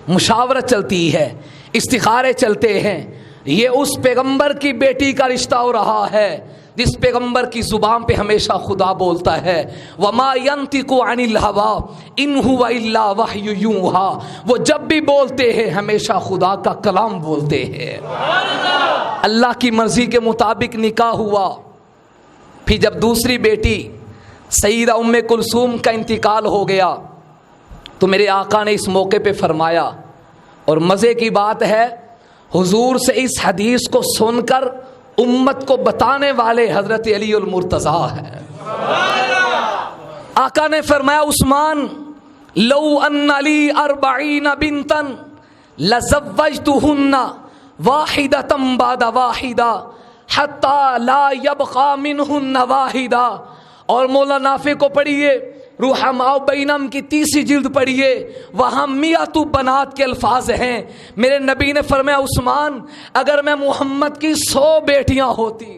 مشاورت چلتی ہے، استخارے چلتے ہیں۔ یہ اس پیغمبر کی بیٹی کا رشتہ ہو رہا ہے جس پیغمبر کی زبان پہ ہمیشہ خدا بولتا ہے، وما ينطق عن الهوى ان هو الا وحی یوحى، وہ جب بھی بولتے ہیں ہمیشہ خدا کا کلام بولتے ہیں۔ اللہ کی مرضی کے مطابق نکاح ہوا۔ پھر جب دوسری بیٹی سیدہ ام کلثوم کا انتقال ہو گیا تو میرے آقا نے اس موقع پہ فرمایا، اور مزے کی بات ہے حضور سے اس حدیث کو سن کر امت کو بتانے والے حضرت علی المرتضیٰ ہیں۔ آقا نے فرمایا عثمان لو ان لی 40 بنتا لزوجتہن واحدۃ بعد واحدہ حتی لا یبقى منہن واحدہ۔ اور مولا نافع کو پڑھیے، روحماء بینم کی 30 جلد پڑھیے، وہاں 100 بنات کے الفاظ ہیں۔ میرے نبی نے فرمایا عثمان اگر میں محمد کی 100 بیٹیاں ہوتی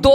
2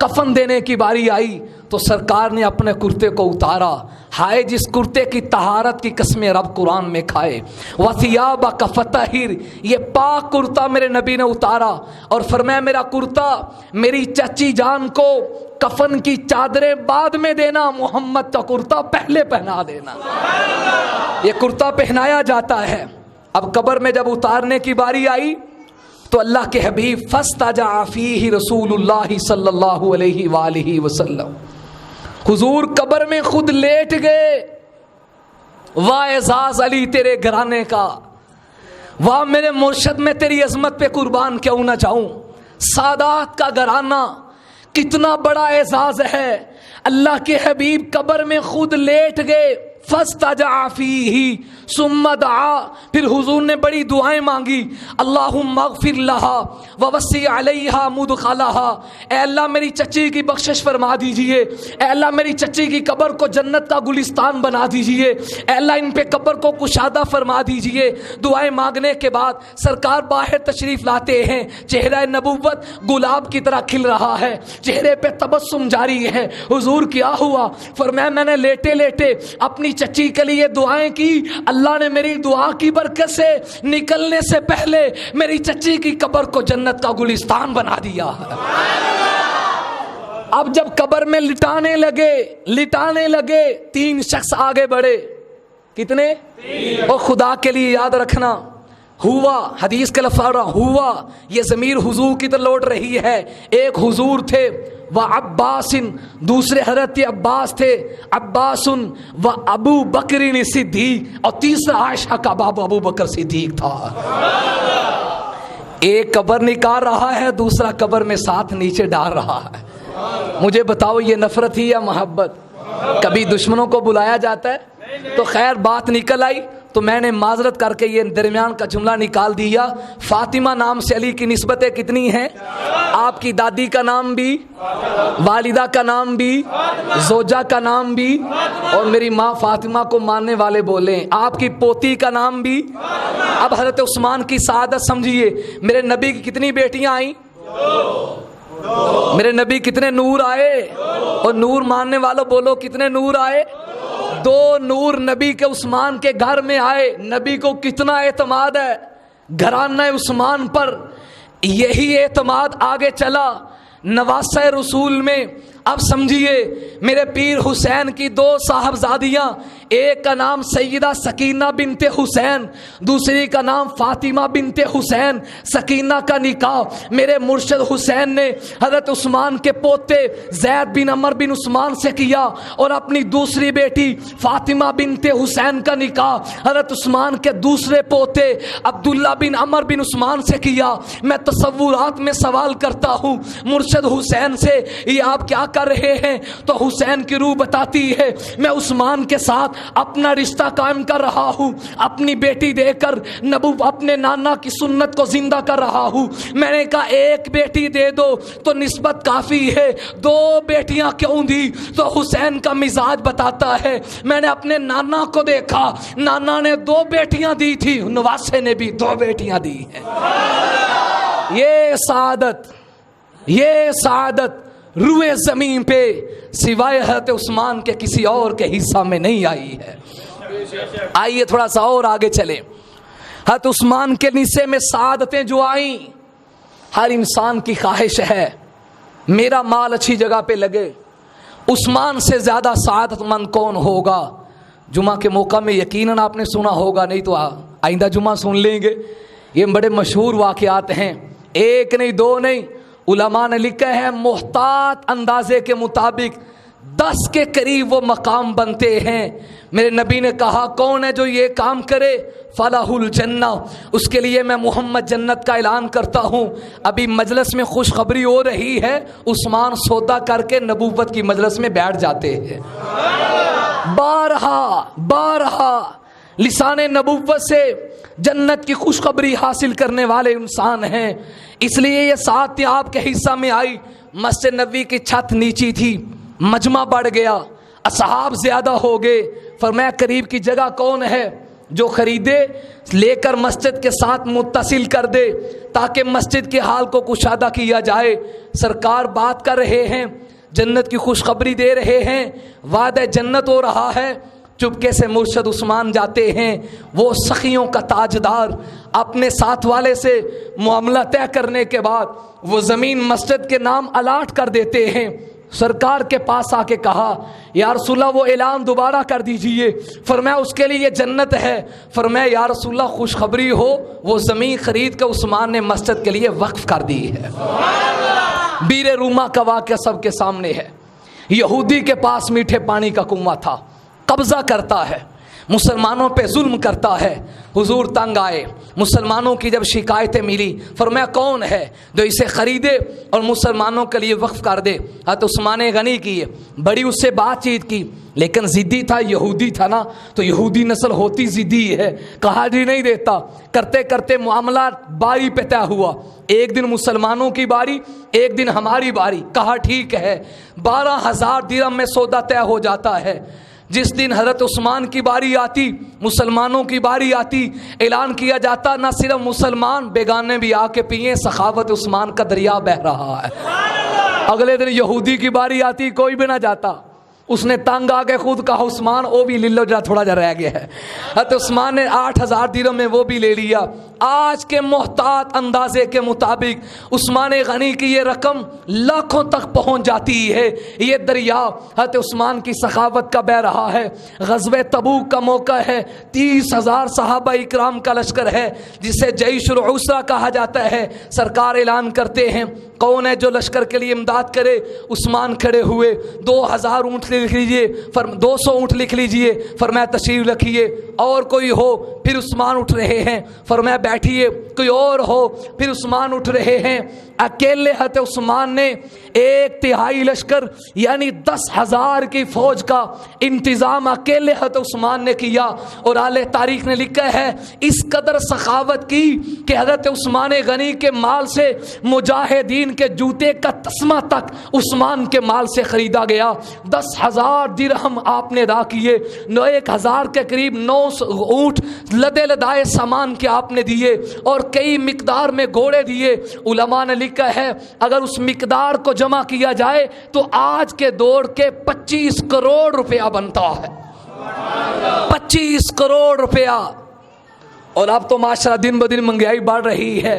کفن دینے کی باری آئی تو سرکار نے اپنے کرتے کو اتارا. ہائے جس کرتے کی طہارت کی قسمیں رب قرآن میں کھائے. وَثِيَابَكَ فَطَهِّرْ، یہ پاک کرتا میرے نبی نے اتارا اور فرمایا میرا کرتا میری چچی جان کو کفن کی چادریں بعد میں دینا، محمد کا کرتا پہلے پہنا دینا. یہ کرتا پہنایا جاتا ہے. اب قبر میں جب اتارنے کی باری آئی تو اللہ کے حبیب فاستجع فیہ رسول اللہ صلی اللہ علیہ وآلہ وسلم، حضور قبر میں خود لیٹ گئے. واہ اعزاز علی تیرے گھرانے کا، واہ میرے مرشد میں تیری عظمت پہ قربان کیوں نہ جاؤں. سادات کا گھرانہ کتنا بڑا اعزاز ہے. اللہ کے حبیب قبر میں خود لیٹ گئے. فاستجع فیہ ثم دعا، پھر حضور نے بڑی دعائیں مانگی. اللہم اغفر لہا ووسع علیہا مدخلہا، اے اللہ میری چچی کی بخشش فرما دیجئے. اے اللہ میری چچی کی قبر کو جنت کا گلستان بنا دیجئے. اے اللہ ان پہ قبر کو کشادہ فرما دیجئے. دعائیں مانگنے کے بعد سرکار باہر تشریف لاتے ہیں. چہرہ نبوت گلاب کی طرح کھل رہا ہے، چہرے پہ تبسم جاری ہے. حضور کیا ہوا؟ فرمایا میں نے لیٹے لیٹے اپنی چچی کے لیے دعائیں کی، اللہ نے میری دعا کی برکت سے نکلنے سے پہلے میری چچی کی قبر کو جنت کا گلستان بنا دیا. اب جب قبر میں لٹانے لگے 3 شخص آگے بڑھے. کتنے؟ اور خدا کے لیے یاد رکھنا، ہوا حدیث کے لفظ ہوا، یہ ضمیر حضور کی طرف لوٹ رہی ہے. ایک حضور تھے و عباس، دوسرے حضرت عباس تھے، عباس و ابو بکر صدیق، اور تیسرا عائشہ کا بابا ابو بکر صدیق تھا. ایک قبر نکال رہا ہے، دوسرا قبر میں ساتھ نیچے ڈال رہا ہے. مجھے بتاؤ یہ نفرت ہی یا محبت؟ کبھی دشمنوں کو بلایا جاتا ہے؟ تو خیر بات نکل آئی تو میں نے معذرت کر کے یہ درمیان کا جملہ نکال دیا. فاطمہ نام سے علی کی نسبتیں کتنی ہیں؟ آپ کی دادی کا نام بھی، والدہ کا نام بھی، زوجہ کا نام بھی، اور میری ماں فاطمہ کو ماننے والے بولیں آپ کی پوتی کا نام بھی. اب حضرت عثمان کی سعادت سمجھیے. میرے نبی کی کتنی بیٹیاں آئیں؟ میرے نبی کتنے نور آئے؟ اور نور ماننے والوں بولو کتنے نور آئے؟ 2 نور نبی کے عثمان کے گھر میں آئے. نبی کو کتنا اعتماد ہے گھرانہ عثمان پر. یہی اعتماد آگے چلا نواسہ رسول میں. اب سمجھیے میرے پیر حسین کی 2 صاحبزادیاں، ایک کا نام سیدہ سکینہ بنت حسین، دوسری کا نام فاطمہ بنت حسین. سکینہ کا نکاح میرے مرشد حسین نے حضرت عثمان کے پوتے زید بن عمر بن عثمان سے کیا، اور اپنی دوسری بیٹی فاطمہ بنت حسین کا نکاح حضرت عثمان کے دوسرے پوتے عبداللہ بن عمر بن عثمان سے کیا. میں تصورات میں سوال کرتا ہوں مرشد حسین سے، یہ آپ کیا کر رہے ہیں؟ تو حسین کی روح بتاتی ہے میں عثمان کے ساتھ اپنا رشتہ قائم کر رہا ہوں، اپنی بیٹی دے کر اپنے نانا کی سنت کو زندہ کر رہا ہوں. میں نے کہا ایک بیٹی دے دو تو نسبت کافی ہے، 2 بیٹیاں کیوں دی؟ تو حسین کا مزاج بتاتا ہے میں نے اپنے نانا کو دیکھا، نانا نے 2 بیٹیاں دی تھی، نواسے نے بھی 2 بیٹیاں دی ہیں. یہ سعادت روئے زمین پہ سوائے حضرت عثمان کے کسی اور کے حصہ میں نہیں آئی ہے. آئیے تھوڑا سا اور آگے چلیں. حضرت عثمان کے نصے میں سعادتیں جو آئیں، ہر انسان کی خواہش ہے میرا مال اچھی جگہ پہ لگے. عثمان سے زیادہ سعادت مند کون ہوگا؟ جمعہ کے موقع میں یقیناً آپ نے سنا ہوگا، نہیں تو آئندہ جمعہ سن لیں گے. یہ بڑے مشہور واقعات ہیں، 1 نہیں 2 نہیں. علماء نے لکھا ہے محتاط اندازے کے مطابق 10 کے قریب وہ مقام بنتے ہیں. میرے نبی نے کہا کون ہے جو یہ کام کرے؟ فلاح الجنہ، اس کے لیے میں محمد جنت کا اعلان کرتا ہوں. ابھی مجلس میں خوشخبری ہو رہی ہے، عثمان سودا کر کے نبوت کی مجلس میں بیٹھ جاتے ہیں. بارہا لسان نبوت سے جنت کی خوشخبری حاصل کرنے والے انسان ہیں. اس لیے یہ ساتھ آپ کے حصہ میں آئی. مسجد نبوی کی چھت نیچی تھی، مجمع بڑھ گیا، اصحاب زیادہ ہو گئے. فرمایا قریب کی جگہ کون ہے؟ جو خریدے لے کر مسجد کے ساتھ متصل کر دے تاکہ مسجد کے حال کو کشادہ کیا جائے۔ سرکار بات کر رہے ہیں، جنت کی خوشخبری دے رہے ہیں، وعدہ جنت ہو رہا ہے۔ چپکے سے مرشد عثمان جاتے ہیں، وہ سخیوں کا تاجدار، اپنے ساتھ والے سے معاملہ طے کرنے کے بعد وہ زمین مسجد کے نام الاٹ کر دیتے ہیں۔ سرکار کے پاس آ کے کہا یا رسول اللہ وہ اعلان دوبارہ کر دیجئے۔ فرمایا اس کے لیے یہ جنت ہے۔ فرمایا یا رسول اللہ خوشخبری ہو، وہ زمین خرید کے عثمان نے مسجد کے لیے وقف کر دی ہے۔ بیر روما کا واقعہ سب کے سامنے ہے۔ یہودی کے پاس میٹھے پانی کا کنواں تھا، قبضہ کرتا ہے، مسلمانوں پہ ظلم کرتا ہے۔ حضور تنگ آئے، مسلمانوں کی جب شکایتیں ملی، فرمایا کون ہے جو اسے خریدے اور مسلمانوں کے لیے وقف کر دے؟ حضرت عثمان غنی کی بڑی اس سے بات چیت کی، لیکن ضدی تھا، یہودی تھا نا، تو یہودی نسل ہوتی ضدی ہے، کہا جی نہیں دیتا۔ کرتے کرتے معاملہ باری پہ طے ہوا، ایک دن مسلمانوں کی باری، ایک دن ہماری باری۔ کہا ٹھیک ہے، 12,000 درہم میں سودا طے ہو جاتا ہے۔ جس دن حضرت عثمان کی باری آتی، مسلمانوں کی باری آتی، اعلان کیا جاتا نہ صرف مسلمان، بیگانے بھی آ کے پیئیں، سخاوت عثمان کا دریا بہہ رہا ہے۔ اگلے دن یہودی کی باری آتی، کوئی بھی نہ جاتا، اس نے تنگ آ کے خود کہا عثمان وہ بھی لے لو، جا تھوڑا جا رہ گیا ہے۔ حضرت عثمان نے 8,000 درہم میں وہ بھی لے لیا۔ آج کے محتاط اندازے کے مطابق عثمان غنی کی یہ رقم لاکھوں تک پہنچ جاتی ہے۔ یہ دریا حضرت عثمان کی سخاوت کا بہ رہا ہے۔ غزوہ تبوک کا موقع ہے، 30,000 صحابہ اکرام کا لشکر ہے جسے جیش العسرہ کہا جاتا ہے۔ سرکار اعلان کرتے ہیں کون ہے جو لشکر کے لیے امداد کرے؟ عثمان کھڑے ہوئے، 2,000 اونٹ لکھ لیجئے، 200 اونٹ لکھ لیجئے، فرمایا تشریف رکھیے۔ اور کوئی ہو؟ پھر عثمان اٹھ رہے ہیں، فرمایا بیٹھیے۔ کوئی اور ہو؟ پھر عثمان اٹھ رہے ہیں۔ اکیلے حضرت عثمان نے 1/3 لشکر یعنی 10,000 کی فوج کا انتظام اکیلے حضرت عثمان نے کیا۔ اور اہل تاریخ نے لکھا ہے اس قدر سخاوت کی کہ حضرت عثمان غنی کے مال سے مجاہدین کے جوتے کا تسمہ تک عثمان کے مال سے خریدا گیا۔ 10,000 درہم آپ نے ادا کیے، 1,000 کے قریب 900 اونٹ لدے لدائے سامان کے آپ نے دیے، اور کئی مقدار میں گھوڑے دیے۔ علماء نے لکھا ہے اگر اس مقدار کو جمع کیا جائے تو آج کے دور کے 25 کروڑ روپیہ بنتا ہے۔ 25 کروڑ روپیہ۔ اور اب تو معاشرہ دن بدن مہنگائی بڑھ رہی ہے،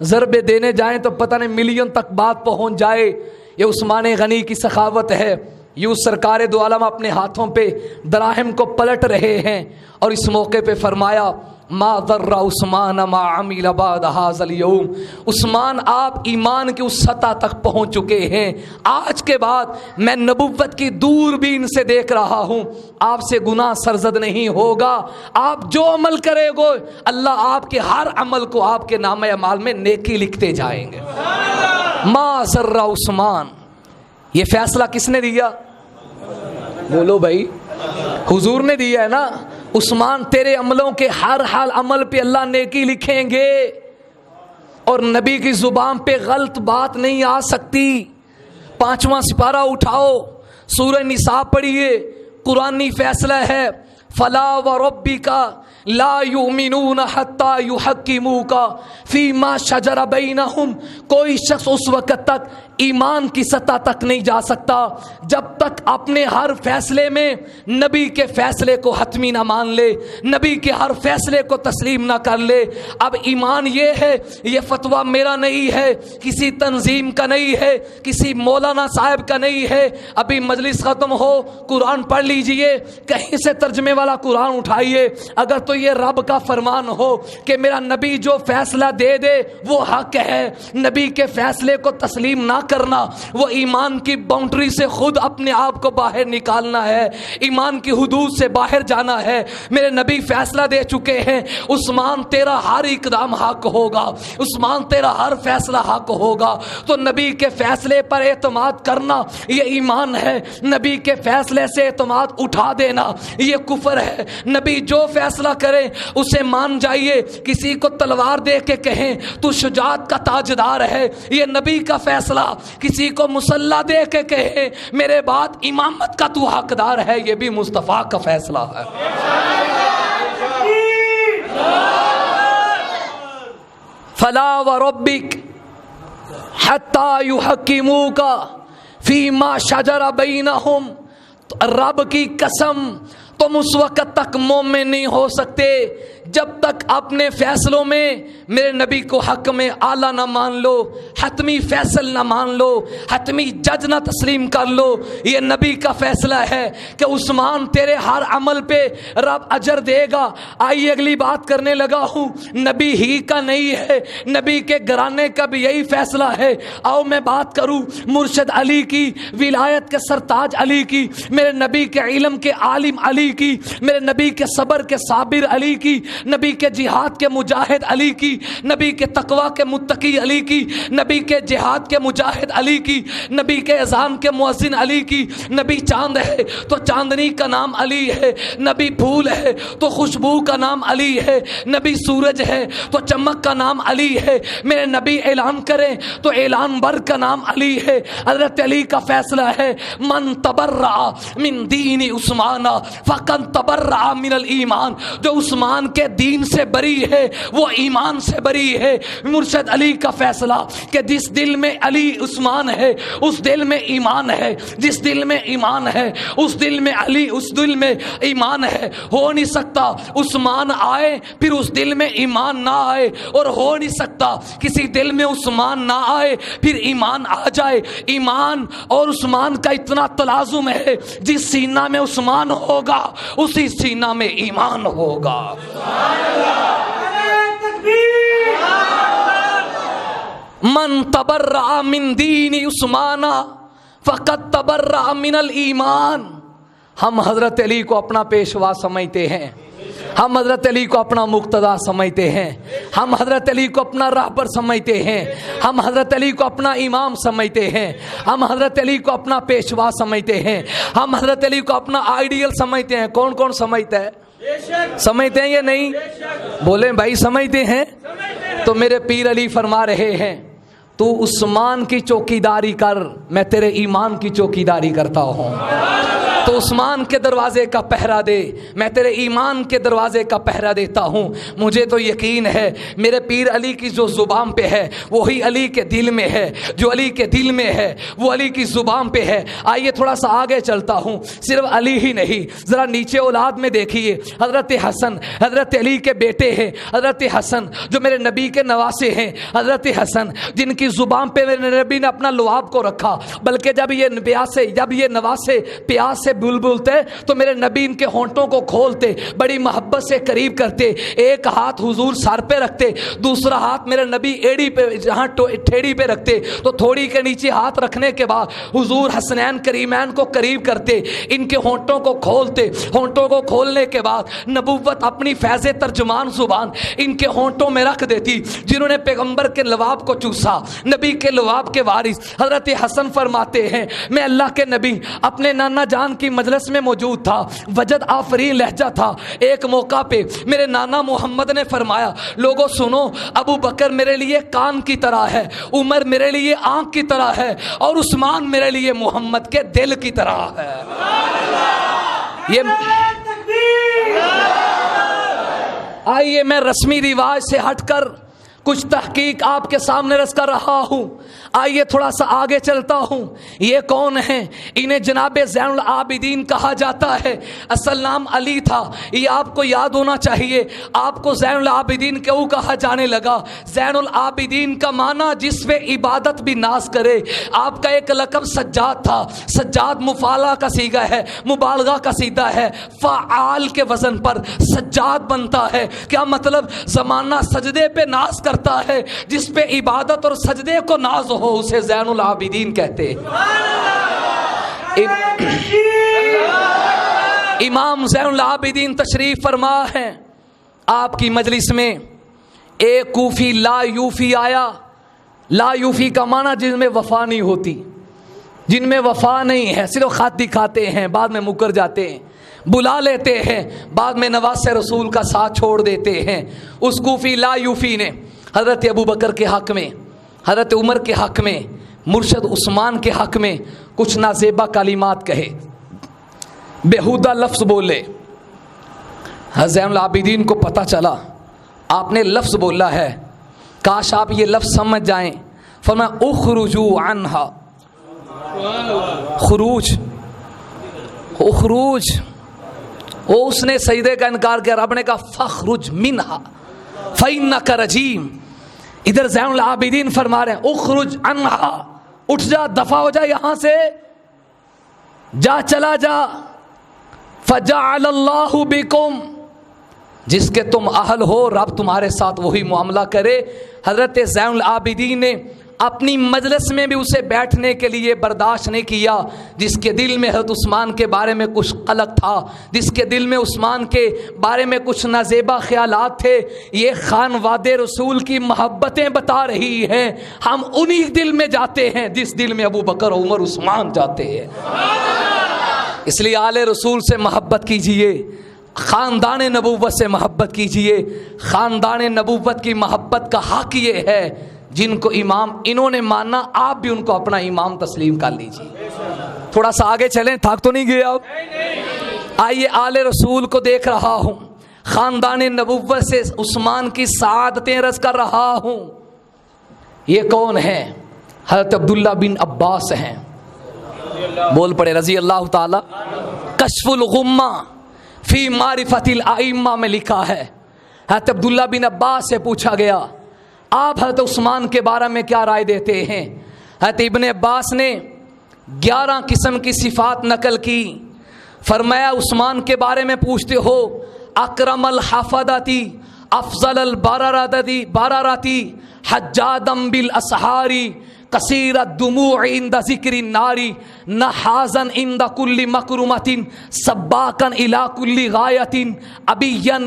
ضربے دینے جائیں تو پتہ نہیں ملین تک بات پہنچ جائے۔ یہ عثمان غنی کی سخاوت ہے۔ یوں سرکار دو عالم اپنے ہاتھوں پہ دراہم کو پلٹ رہے ہیں، اور اس موقع پہ فرمایا ما ضر عثمان ما عمل بعد هذا اليوم۔ عثمان آپ ایمان کی اس سطح تک پہنچ چکے ہیں، آج کے بعد میں نبوت کی دوربین سے دیکھ رہا ہوں، آپ سے گناہ سرزد نہیں ہوگا۔ آپ جو عمل کرے گو اللہ آپ کے ہر عمل کو آپ کے نامہ اعمال میں نیکی لکھتے جائیں گے۔ ما ضر عثمان، یہ فیصلہ کس نے دیا؟ بولو بھائی، حضور نے دیا ہے نا۔ عثمان تیرے عملوں کے ہر حال عمل پہ اللہ نیکی لکھیں گے، اور نبی کی زبان پہ غلط بات نہیں آ سکتی۔ 5واں سپارہ اٹھاؤ، سورہ نساء پڑھیے، قرآنی فیصلہ ہے فلا وربک لا یؤمنون حتی یحکموک فیما شجر بینہم۔ کوئی شخص اس وقت تک ایمان کی سطح تک نہیں جا سکتا جب تک اپنے ہر فیصلے میں نبی کے فیصلے کو حتمی نہ مان لے، نبی کے ہر فیصلے کو تسلیم نہ کر لے۔ اب ایمان یہ ہے، یہ فتویٰ میرا نہیں ہے، کسی تنظیم کا نہیں ہے، کسی مولانا صاحب کا نہیں ہے۔ ابھی مجلس ختم ہو قرآن پڑھ لیجئے، کہیں سے ترجمے والا قرآن اٹھائیے، اگر تو یہ رب کا فرمان ہو کہ میرا نبی جو فیصلہ دے دے وہ حق ہے، نبی کے فیصلے کو تسلیم نہ کرنا وہ ایمان کی باؤنڈری سے خود اپنے آپ کو باہر نکالنا ہے، ایمان کی حدود سے باہر جانا ہے۔ میرے نبی فیصلہ دے چکے ہیں، عثمان تیرا ہر اقدام حق ہوگا، عثمان تیرا ہر فیصلہ حق ہوگا۔ تو نبی کے فیصلے پر اعتماد کرنا یہ ایمان ہے، نبی کے فیصلے سے اعتماد اٹھا دینا یہ کفر ہے۔ نبی جو فیصلہ کرے اسے مان جائیے، کسی کو تلوار دے کے کہیں تو شجاعت کا تاجدار ہے، یہ نبی کا فیصلہ۔ کسی کو مسلح دے کے کہیں میرے بعد امامت کا تو حقدار ہے، یہ بھی مصطفیٰ کا فیصلہ ہے۔ فلا وربک حتی یحکموک فیما شجر بینہم، رب کی قسم تم اس وقت تک مومن نہیں ہو سکتے جب تک اپنے فیصلوں میں میرے نبی کو حق میں اعلیٰ نہ مان لو، حتمی فیصل نہ مان لو، حتمی جج نہ تسلیم کر لو۔ یہ نبی کا فیصلہ ہے کہ عثمان تیرے ہر عمل پہ رب اجر دے گا۔ آئیے اگلی بات کرنے لگا ہوں، نبی ہی کا نہیں ہے، نبی کے گھرانے کا بھی یہی فیصلہ ہے۔ آؤ میں بات کروں مرشد علی کی، ولایت کے سرتاج علی کی، میرے نبی کے علم کے عالم علی کی، میرے نبی کے صبر کے صابر علی کی، نبی کے جہاد کے مجاہد علی کی، نبی کے تقوی کے متقی علی کی، نبی کے جہاد کے مجاہد علی کی، نبی کے اذان کے مؤذن علی کی۔ نبی چاند ہے تو چاندنی کا نام علی ہے، نبی پھول ہے تو خوشبو کا نام علی ہے، نبی سورج ہے تو چمک کا نام علی ہے، میرے نبی اعلان کریں تو اعلان بر کا نام علی ہے۔ حضرت علی کا فیصلہ ہے من تبرع من دین عثمان فقد تبرع من الایمان، جو عثمان کے دین سے بری ہے وہ ایمان سے بری ہے۔ مرشد علی کا فیصلہ کہ جس دل میں علی عثمان ہے اس دل میں ایمان ہے، جس دل میں ایمان ہے اس دل میں علی، اس دل میں ایمان ہے۔ ہو نہیں سکتا عثمان آئے پھر اس دل میں ایمان نہ آئے، اور ہو نہیں سکتا کسی دل میں عثمان نہ آئے پھر ایمان آ جائے۔ ایمان اور عثمان کا اتنا تلازم ہے، جس سینہ میں عثمان ہوگا اسی سینہ میں ایمان ہوگا۔ من تبرع من دین عثمان فقد تبرع من الایمان۔ ہم حضرت علی کو اپنا پیشوا سمجھتے ہیں، ہم حضرت علی کو اپنا مقتدا سمجھتے ہیں، ہم حضرت علی کو اپنا راہبر سمجھتے ہیں، ہم حضرت علی کو اپنا امام سمجھتے ہیں، ہم حضرت علی کو اپنا پیشوا سمجھتے ہیں، ہم حضرت علی کو اپنا آئیڈیل سمجھتے ہیں۔ کون کون سمجھتا ہے؟ سمجھتے ہیں یا نہیں؟ بولیں بھائی سمجھتے ہیں؟ تو میرے پیر علی فرما رہے ہیں تو عثمان کی چوکیداری کر، میں تیرے ایمان کی چوکیداری کرتا ہوں۔ تو عثمان کے دروازے کا پہرا دے، میں تیرے ایمان کے دروازے کا پہرا دیتا ہوں۔ مجھے تو یقین ہے میرے پیر علی کی جو زبان پہ ہے وہی علی کے دل میں ہے، جو علی کے دل میں ہے وہ علی کی زبان پہ ہے۔ آئیے تھوڑا سا آگے چلتا ہوں، صرف علی ہی نہیں، ذرا نیچے اولاد میں دیکھیے، حضرت حسن حضرت علی کے بیٹے ہیں، حضرت حسن جو میرے نبی کے نواسے ہیں، حضرت حسن جن کی زبان پہ میرے نبی نے اپنا لعاب کو رکھا، بلکہ جب یہ نواسے پیاس سے بلبلتے تو میرے نبی ان کے ہونٹوں کو کھولتے، بڑی محبت سے قریب کرتے، ایک ہاتھ حضور سر پہ رکھتے، دوسرا ہاتھ میرے نبی ایڑی پہ جہاں ٹھیڑی پہ رکھتے، تو تھوڑی کے نیچے ہاتھ رکھنے کے بعد حضور حسنین کریمین کو قریب کرتے، ان کے ہونٹوں کو کھولتے، ہونٹوں کو کھولنے کے بعد نبوت اپنی فیض ترجمان زبان ان کے ہونٹوں میں رکھ دیتی، جنہوں نے پیغمبر کے لعاب کو چوسا، نبی کے لعاب کے وارث حضرت حسن فرماتے ہیں میں اللہ کے نبی اپنے نانا جان کی مجلس میں موجود تھا، وجد آفرین لہجہ تھا۔ ایک موقع پہ میرے نانا محمد نے فرمایا لوگوں سنو، ابو بکر میرے لیے کان کی طرح ہے، عمر میرے لیے آنکھ کی طرح ہے، اور عثمان میرے لیے محمد کے دل کی طرح ہے۔ یہ آئیے میں رسمی رواج سے ہٹ کر کچھ تحقیق آپ کے سامنے رس کر رہا ہوں۔ آئیے تھوڑا سا آگے چلتا ہوں۔ یہ کون ہیں؟ انہیں جناب زین العابدین کہا جاتا ہے، اصل نام علی تھا، یہ آپ کو یاد ہونا چاہیے۔ آپ کو زین العابدین کیوں کہا جانے لگا؟ زین العابدین کا معنی جس پہ عبادت بھی ناز کرے۔ آپ کا ایک لقب سجاد تھا، سجاد مفعلہ کا صیغہ ہے، مبالغہ کا صیغہ ہے، فعال کے وزن پر سجاد بنتا ہے۔ کیا مطلب؟ زمانہ سجدے پہ ناز کرتا ہے، جس پہ عبادت اور سجدے کو ناز ہو اسے زین العابدین کہتے ہیں۔ امام زین العابدین تشریف فرما ہے، آپ کی مجلس میں ایک کوفی لا یوفی آیا۔ لا یوفی کا معنی جن میں وفا نہیں ہوتی، جن میں وفا نہیں ہے، صرف خط دکھاتے ہیں بعد میں مکر جاتے ہیں، بلا لیتے ہیں بعد میں نواز رسول کا ساتھ چھوڑ دیتے ہیں۔ اس کوفی لا یوفی نے حضرت ابو بکر کے حق میں، حضرت عمر کے حق میں، مرشد عثمان کے حق میں کچھ نازیبا کلمات کہے، بیہودہ لفظ بولے۔ زین العابدین کو پتہ چلا آپ نے لفظ بولا ہے، کاش آپ یہ لفظ سمجھ جائیں. فرمایا اخرجوا عنہا، خروج، اخروج. وہ اس نے سجدے کا انکار کیا، رب نے کہا فخرج منہا فإنک رجیم. ادھر زین العابدین فرما رہے ہیں اخرج عنہا، اٹھ جا، دفع ہو جا یہاں سے، جا چلا جا. فجعل اللہ بکم، جس کے تم اہل ہو رب تمہارے ساتھ وہی معاملہ کرے. حضرت زین العابدین نے اپنی مجلس میں بھی اسے بیٹھنے کے لیے برداشت نہیں کیا، جس کے دل میں حضرت عثمان کے بارے میں کچھ قلق تھا، جس کے دل میں عثمان کے بارے میں کچھ نازیبا خیالات تھے. یہ خانواد رسول کی محبتیں بتا رہی ہیں، ہم انہی دل میں جاتے ہیں جس دل میں ابو بکر عمر عثمان جاتے ہیں. اس لیے آل رسول سے محبت کیجئے، خاندان نبوت سے محبت کیجئے. خاندان نبوت کی محبت کا حق یہ ہے، جن کو امام انہوں نے مانا آپ بھی ان کو اپنا امام تسلیم کر لیجئے. تھوڑا سا آگے چلیں، تھک تو نہیں گئے آپ؟ آئیے، آل رسول کو دیکھ رہا ہوں، خاندان نبوت سے عثمان کی سعادتیں رز کر رہا ہوں. یہ کون ہیں؟ حضرت عبداللہ بن عباس ہیں. بول پڑے رضی اللہ تعالی. کشف الغمہ فی معرفت الائمہ میں لکھا ہے، حضرت عبداللہ بن عباس سے پوچھا گیا آپ حضرت عثمان کے بارے میں کیا رائے دیتے ہیں. حضرت ابن عباس نے 11 قسم کی صفات نقل کی. فرمایا عثمان کے بارے میں پوچھتے ہو، اکرم الحفظتی، افضل البراراتی، حجادم بالاسحاری، کثیر الدموع عند ذکر النار، نحازا عند کل مکرمۃ، سباقا الی کل غایۃ، ابیا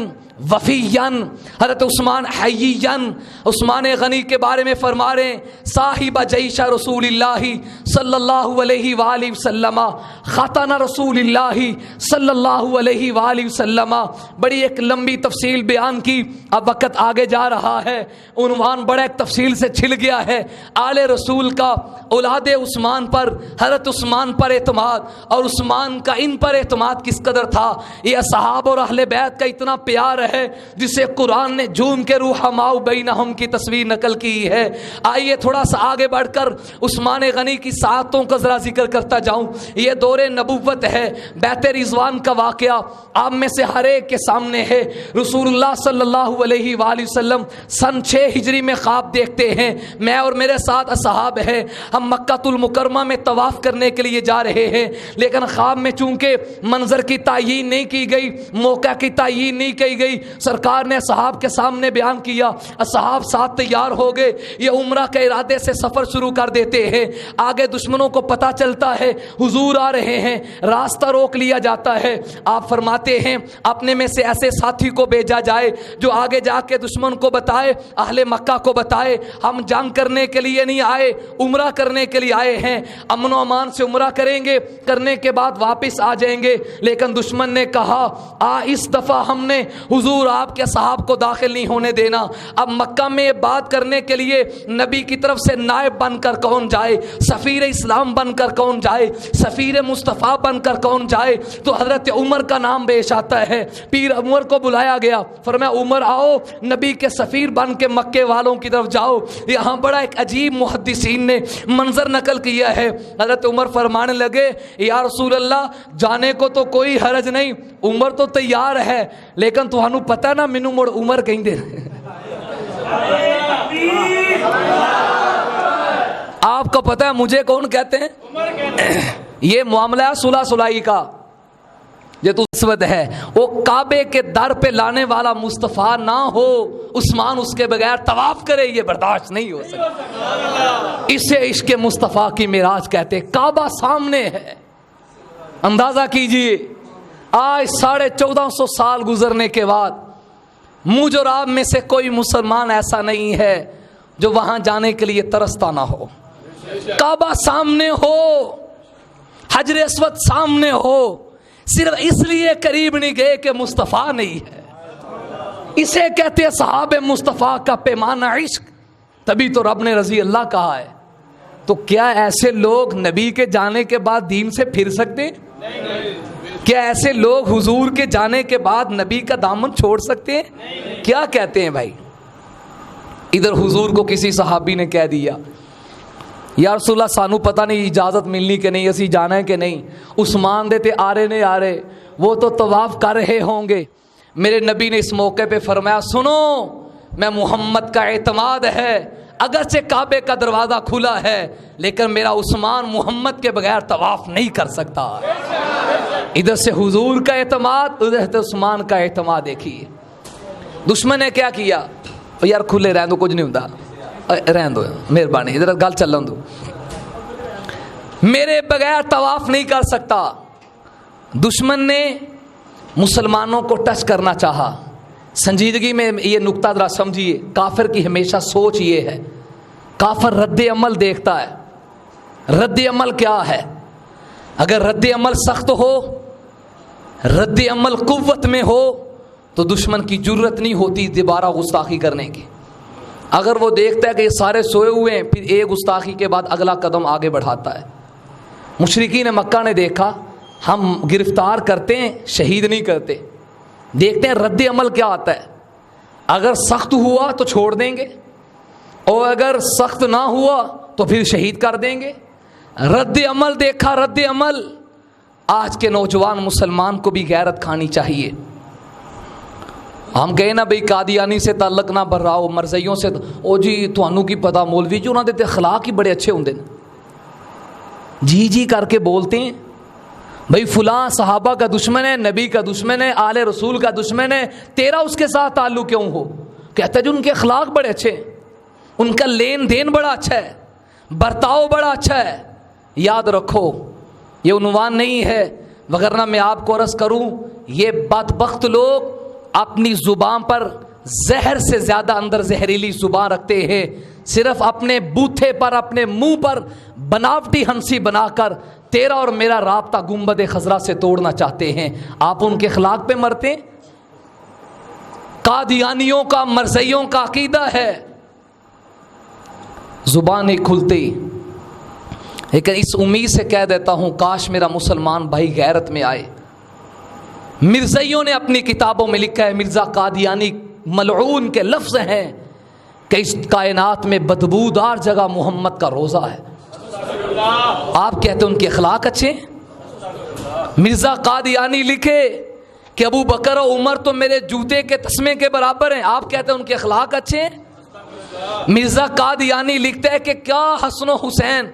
وفیاً. حضرت عثمان حییاً، عثمان غنی کے بارے میں فرما رہے ہیں صاحب جیش رسول اللہ صلی اللہ علیہ وآلہ وسلم، خاتن رسول اللہ صلی اللہ علیہ وآلہ وسلم. بڑی ایک لمبی تفصیل بیان کی، اب وقت آگے جا رہا ہے، عنوان بڑا ایک تفصیل سے چھل گیا ہے. آل رسول کا اولاد عثمان پر، حضرت عثمان پر اعتماد، اور عثمان کا ان پر اعتماد کس قدر تھا. یہ اصحاب اور اہل بیت کا اتنا پیار ہے جسے قرآن نے جھوم کے رحماء بینہم کی تصویر نقل کی ہے. آئیے تھوڑا سا آگے بڑھ کر عثمان غنی کی سعادتوں کا ذرا ذکر کرتا جاؤں. یہ دور نبوت ہے، بیت رضوان کا واقعہ آپ میں سے ہر ایک کے سامنے ہے. رسول اللہ صلی اللہ علیہ وآلہ وسلم سن 6 ہجری میں خواب دیکھتے ہیں. میں اور میرے ساتھ اصحاب ہیں، ہم مکہ المکرمہ میں طواف کرنے کے لیے جا رہے ہیں، لیکن خواب میں چونکہ منظر کی تعیین نہیں کی گئی، موقع کی تعیین نہیں کی گئی، سرکار نے اصحاب کے سامنے بیان کیا. اصحاب ساتھ تیار ہو گئے، یہ عمرہ کے ارادے سے سفر شروع کر دیتے ہیں. آگے دشمنوں کو پتہ چلتا ہے حضور آ رہے ہیں، راستہ روک لیا جاتا ہے. آپ فرماتے ہیں اپنے میں سے ایسے ساتھی کو بھیجا جائے جو آگے جا کے دشمن کو بتائے، اہل مکہ کو بتائے ہم جنگ کرنے کے لیے نہیں آئے، عمرہ کرنے کے لیے آئے ہیں، امن و امان سے عمرہ کریں گے، کرنے کے بعد واپس آ جائیں گے. لیکن دشمن نے کہا اس دفعہ ہم نے حضور آپ کے صحاب کو داخل نہیں ہونے دینا. اب مکہ میں بات کرنے کے لیے نبی کی طرف سے نائب بن کر کون جائے، سفیر اسلام بن کر کون جائے، سفیر مصطفیٰ بن کر کون جائے. تو حضرت عمر کا نام پیش آتا ہے. پیر عمر کو بلایا گیا، فرمایا عمر آؤ، نبی کے سفیر بن کے مکے والوں کی طرف جاؤ. یہاں بڑا ایک عجیب محدثین نے منظر نقل کیا ہے. حضرت عمر فرمانے لگے یا رسول اللہ جانے کو تو کوئی حرج نہیں، عمر تو تیار ہے، لیکن تمہیں پتہ نا مینوں مڑ عمر کہیں دے. آپ کو پتہ ہے مجھے کون کہتے ہیں؟ یہ معاملہ ہے صلح صلاحی کا. یہ تو نسبت ہے، وہ کعبے کے در پہ لانے والا مصطفیٰ نہ ہو، عثمان اس کے بغیر طواف کرے، یہ برداشت نہیں ہو سکتا. اسے عشق مصطفیٰ کی معراج کہتے. کعبہ سامنے ہے، اندازہ کیجئے آج 1450 سال گزرنے کے بعد مجھ اور آپ میں سے کوئی مسلمان ایسا نہیں ہے جو وہاں جانے کے لیے ترستا نہ ہو. کعبہ سامنے ہو، حجر اسود سامنے ہو، صرف اس لیے قریب نہیں گئے کہ مصطفیٰ نہیں ہے. اسے کہتے ہیں صحابہ مصطفیٰ کا پیمانہ عشق، تبھی تو رب نے رضی اللہ کہا ہے. تو کیا ایسے لوگ نبی کے جانے کے بعد دین سے پھر سکتے ہیں؟ کیا ایسے لوگ حضور کے جانے کے بعد نبی کا دامن چھوڑ سکتے ہیں؟ کیا کہتے ہیں بھائی؟ ادھر حضور کو کسی صحابی نے کہہ دیا یا رسول اللہ سانو پتہ نہیں اجازت ملنی کہ نہیں، اسی جانا ہے کہ نہیں۔ عثمان دیتے آ رہے وہ تو طواف کر رہے ہوں گے۔ میرے نبی نے اس موقع پہ فرمایا سنو، میں محمد کا اعتماد ہے، اگرچہ کعبے کا دروازہ کھلا ہے لیکن میرا عثمان محمد کے بغیر طواف نہیں کر سکتا۔ ادھر سے حضور کا اعتماد، ادھر سے عثمان کا اعتماد دیکھیے۔ دشمن نے کیا کیا؟ یار کھلے رہن دو، کچھ نہیں ہوتا، رہن دو مہربانی، ادھر گل چلن دو، میرے بغیر طواف نہیں کر سکتا۔ دشمن نے مسلمانوں کو ٹچ کرنا چاہا۔ سنجیدگی میں یہ نقطہ ذرا سمجھیے، کافر کی ہمیشہ سوچ یہ ہے، کافر رد عمل دیکھتا ہے۔ رد عمل کیا ہے؟ اگر رد عمل سخت ہو، رد عمل قوت میں ہو تو دشمن کی جرت نہیں ہوتی دوبارہ گستاخی کرنے کی۔ اگر وہ دیکھتا ہے کہ یہ سارے سوئے ہوئے ہیں، پھر ایک گستاخی کے بعد اگلا قدم آگے بڑھاتا ہے۔ مشرکین مکہ نے دیکھا ہم گرفتار کرتے ہیں، شہید نہیں کرتے، دیکھتے ہیں رد عمل کیا آتا ہے۔ اگر سخت ہوا تو چھوڑ دیں گے، اور اگر سخت نہ ہوا تو پھر شہید کر دیں گے۔ رد عمل دیکھا، رد عمل۔ آج کے نوجوان مسلمان کو بھی غیرت کھانی چاہیے۔ ہم کہیں نا بھئی قادیانی سے تعلق نہ بھراؤ، مرزائیوں سے، او جی تھانوں کی پتہ مولوی جو انہوں نے اخلاق ہی بڑے اچھے ہوندے، جی جی کر کے بولتے ہیں بھئی فلاں صحابہ کا دشمن ہے، نبی کا دشمن ہے، آل رسول کا دشمن ہے، تیرا اس کے ساتھ تعلق کیوں ہو؟ کہتا ہے جو ان کے اخلاق بڑے اچھے ہیں، ان کا لین دین بڑا اچھا ہے، برتاؤ بڑا اچھا ہے۔ یاد رکھو یہ عنوان نہیں ہے، وگرنہ میں آپ کو عرض کروں یہ بدبخت لوگ اپنی زبان پر زہر سے زیادہ اندر زہریلی زبان رکھتے ہیں، صرف اپنے بوتھے پر، اپنے منہ پر بناوٹی ہنسی بنا کر تیرا اور میرا رابطہ گنبد خضرا سے توڑنا چاہتے ہیں۔ آپ ان کے اخلاق پہ مرتے ہیں۔ قادیانیوں کا، مرزائیوں کا عقیدہ ہے زبان نہیں کھلتی، لیکن اس امید سے کہہ دیتا ہوں کاش میرا مسلمان بھائی غیرت میں آئے۔ مرزائیوں نے اپنی کتابوں میں لکھا ہے، مرزا قادیانی ملعون کے لفظ ہیں کہ اس کائنات میں بدبودار جگہ محمد کا روزہ ہے۔ آپ کہتے ہیں ان کے اخلاق اچھے ہیں؟ مرزا قادیانی لکھے کہ ابو بکر و عمر تو میرے جوتے کے تسمے کے برابر ہیں، آپ کہتے ہیں ان کے اخلاق اچھے ہیں؟ مرزا قادیانی لکھتا ہے کہ کیا حسن و حسین،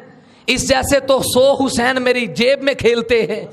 اس جیسے تو 100 حسین میری جیب میں کھیلتے ہیں،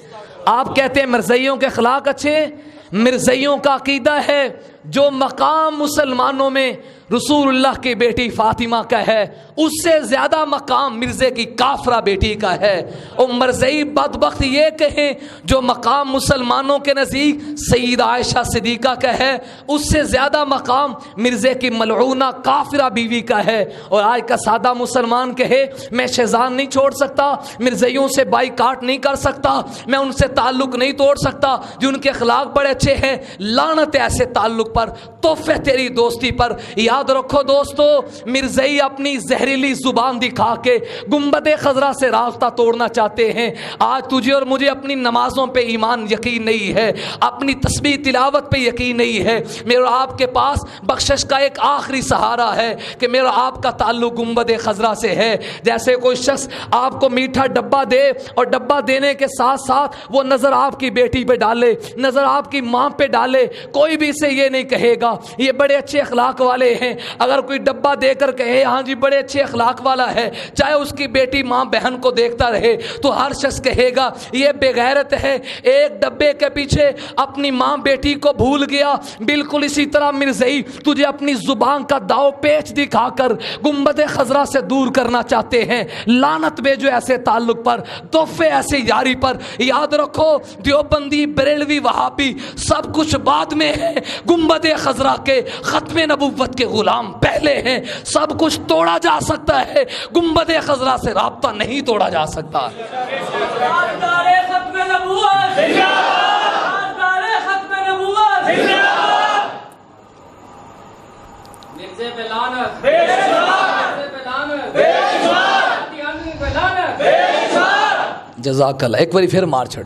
آپ کہتے ہیں مرزائیوں کے اخلاق اچھے ہیں؟ مرزائیوں کا عقیدہ ہے جو مقام مسلمانوں میں رسول اللہ کی بیٹی فاطمہ کا ہے، اس سے زیادہ مقام مرزے کی کافرہ بیٹی کا ہے۔ اور مرزائی بدبخت یہ کہیں جو مقام مسلمانوں کے نزدیک سیدہ عائشہ صدیقہ کا ہے، اس سے زیادہ مقام مرزے کی ملعونہ کافرہ بیوی کا ہے۔ اور آج کا سادہ مسلمان کہے میں شیزان نہیں چھوڑ سکتا، مرزائیوں سے بائی کاٹ نہیں کر سکتا، میں ان سے تعلق نہیں توڑ سکتا، جو ان کے اخلاق بڑے اچھے ہیں، لعنت ایسے تعلق پر، تحفہ تیری دوستی پر۔ یاد رکھو دوستو، مرزائی اپنی زہریلی زبان دکھا کے گنبد خضرا سے راستہ توڑنا چاہتے ہیں۔ آج تجھے اور مجھے اپنی نمازوں پہ ایمان یقین نہیں ہے، اپنی تسبیح تلاوت پہ یقین نہیں ہے، میرا آپ کے پاس بخشش کا ایک آخری سہارا ہے کہ میرا آپ کا تعلق گنبد خضرا سے ہے۔ جیسے کوئی شخص آپ کو میٹھا ڈبہ دے اور ڈبہ دینے کے ساتھ ساتھ وہ نظر آپ کی بیٹی پہ ڈالے، نظر آپ کی ماں پہ ڈالے، کوئی بھی اسے یہ نہیں کہے گا یہ بڑے اچھے اخلاق والے ہیں۔ اگر کوئی ڈبہ دے کر کہے ہاں جی بڑے اچھے اخلاق والا ہے، چاہے اس کی بیٹی ماں بہن کو دیکھتا رہے، تو ہر شخص کہے گا یہ بے غیرت ہے، ایک ڈبے کے پیچھے اپنی ماں بیٹی کو بھول گیا۔ بالکل اسی طرح مرزائی تجھے اپنی زبان کا داؤ پیچ دکھا کر گنبد خضرا سے دور کرنا چاہتے ہیں۔ لعنت بھیجو ایسے تعلق پر، تحفے ایسے یاری پر۔ یاد رکھو دیوبندی، بریلوی، وہابی سب کچھ بعد میں ہے، گنبد خضرا کے ختم نبوت کے غلام پہلے ہیں۔ سب کچھ توڑا جا سکتا ہے، گنبد خضرا سے رابطہ نہیں توڑا جا سکتا۔ جزاک اللہ، ایک باری پھر مار چھڑ۔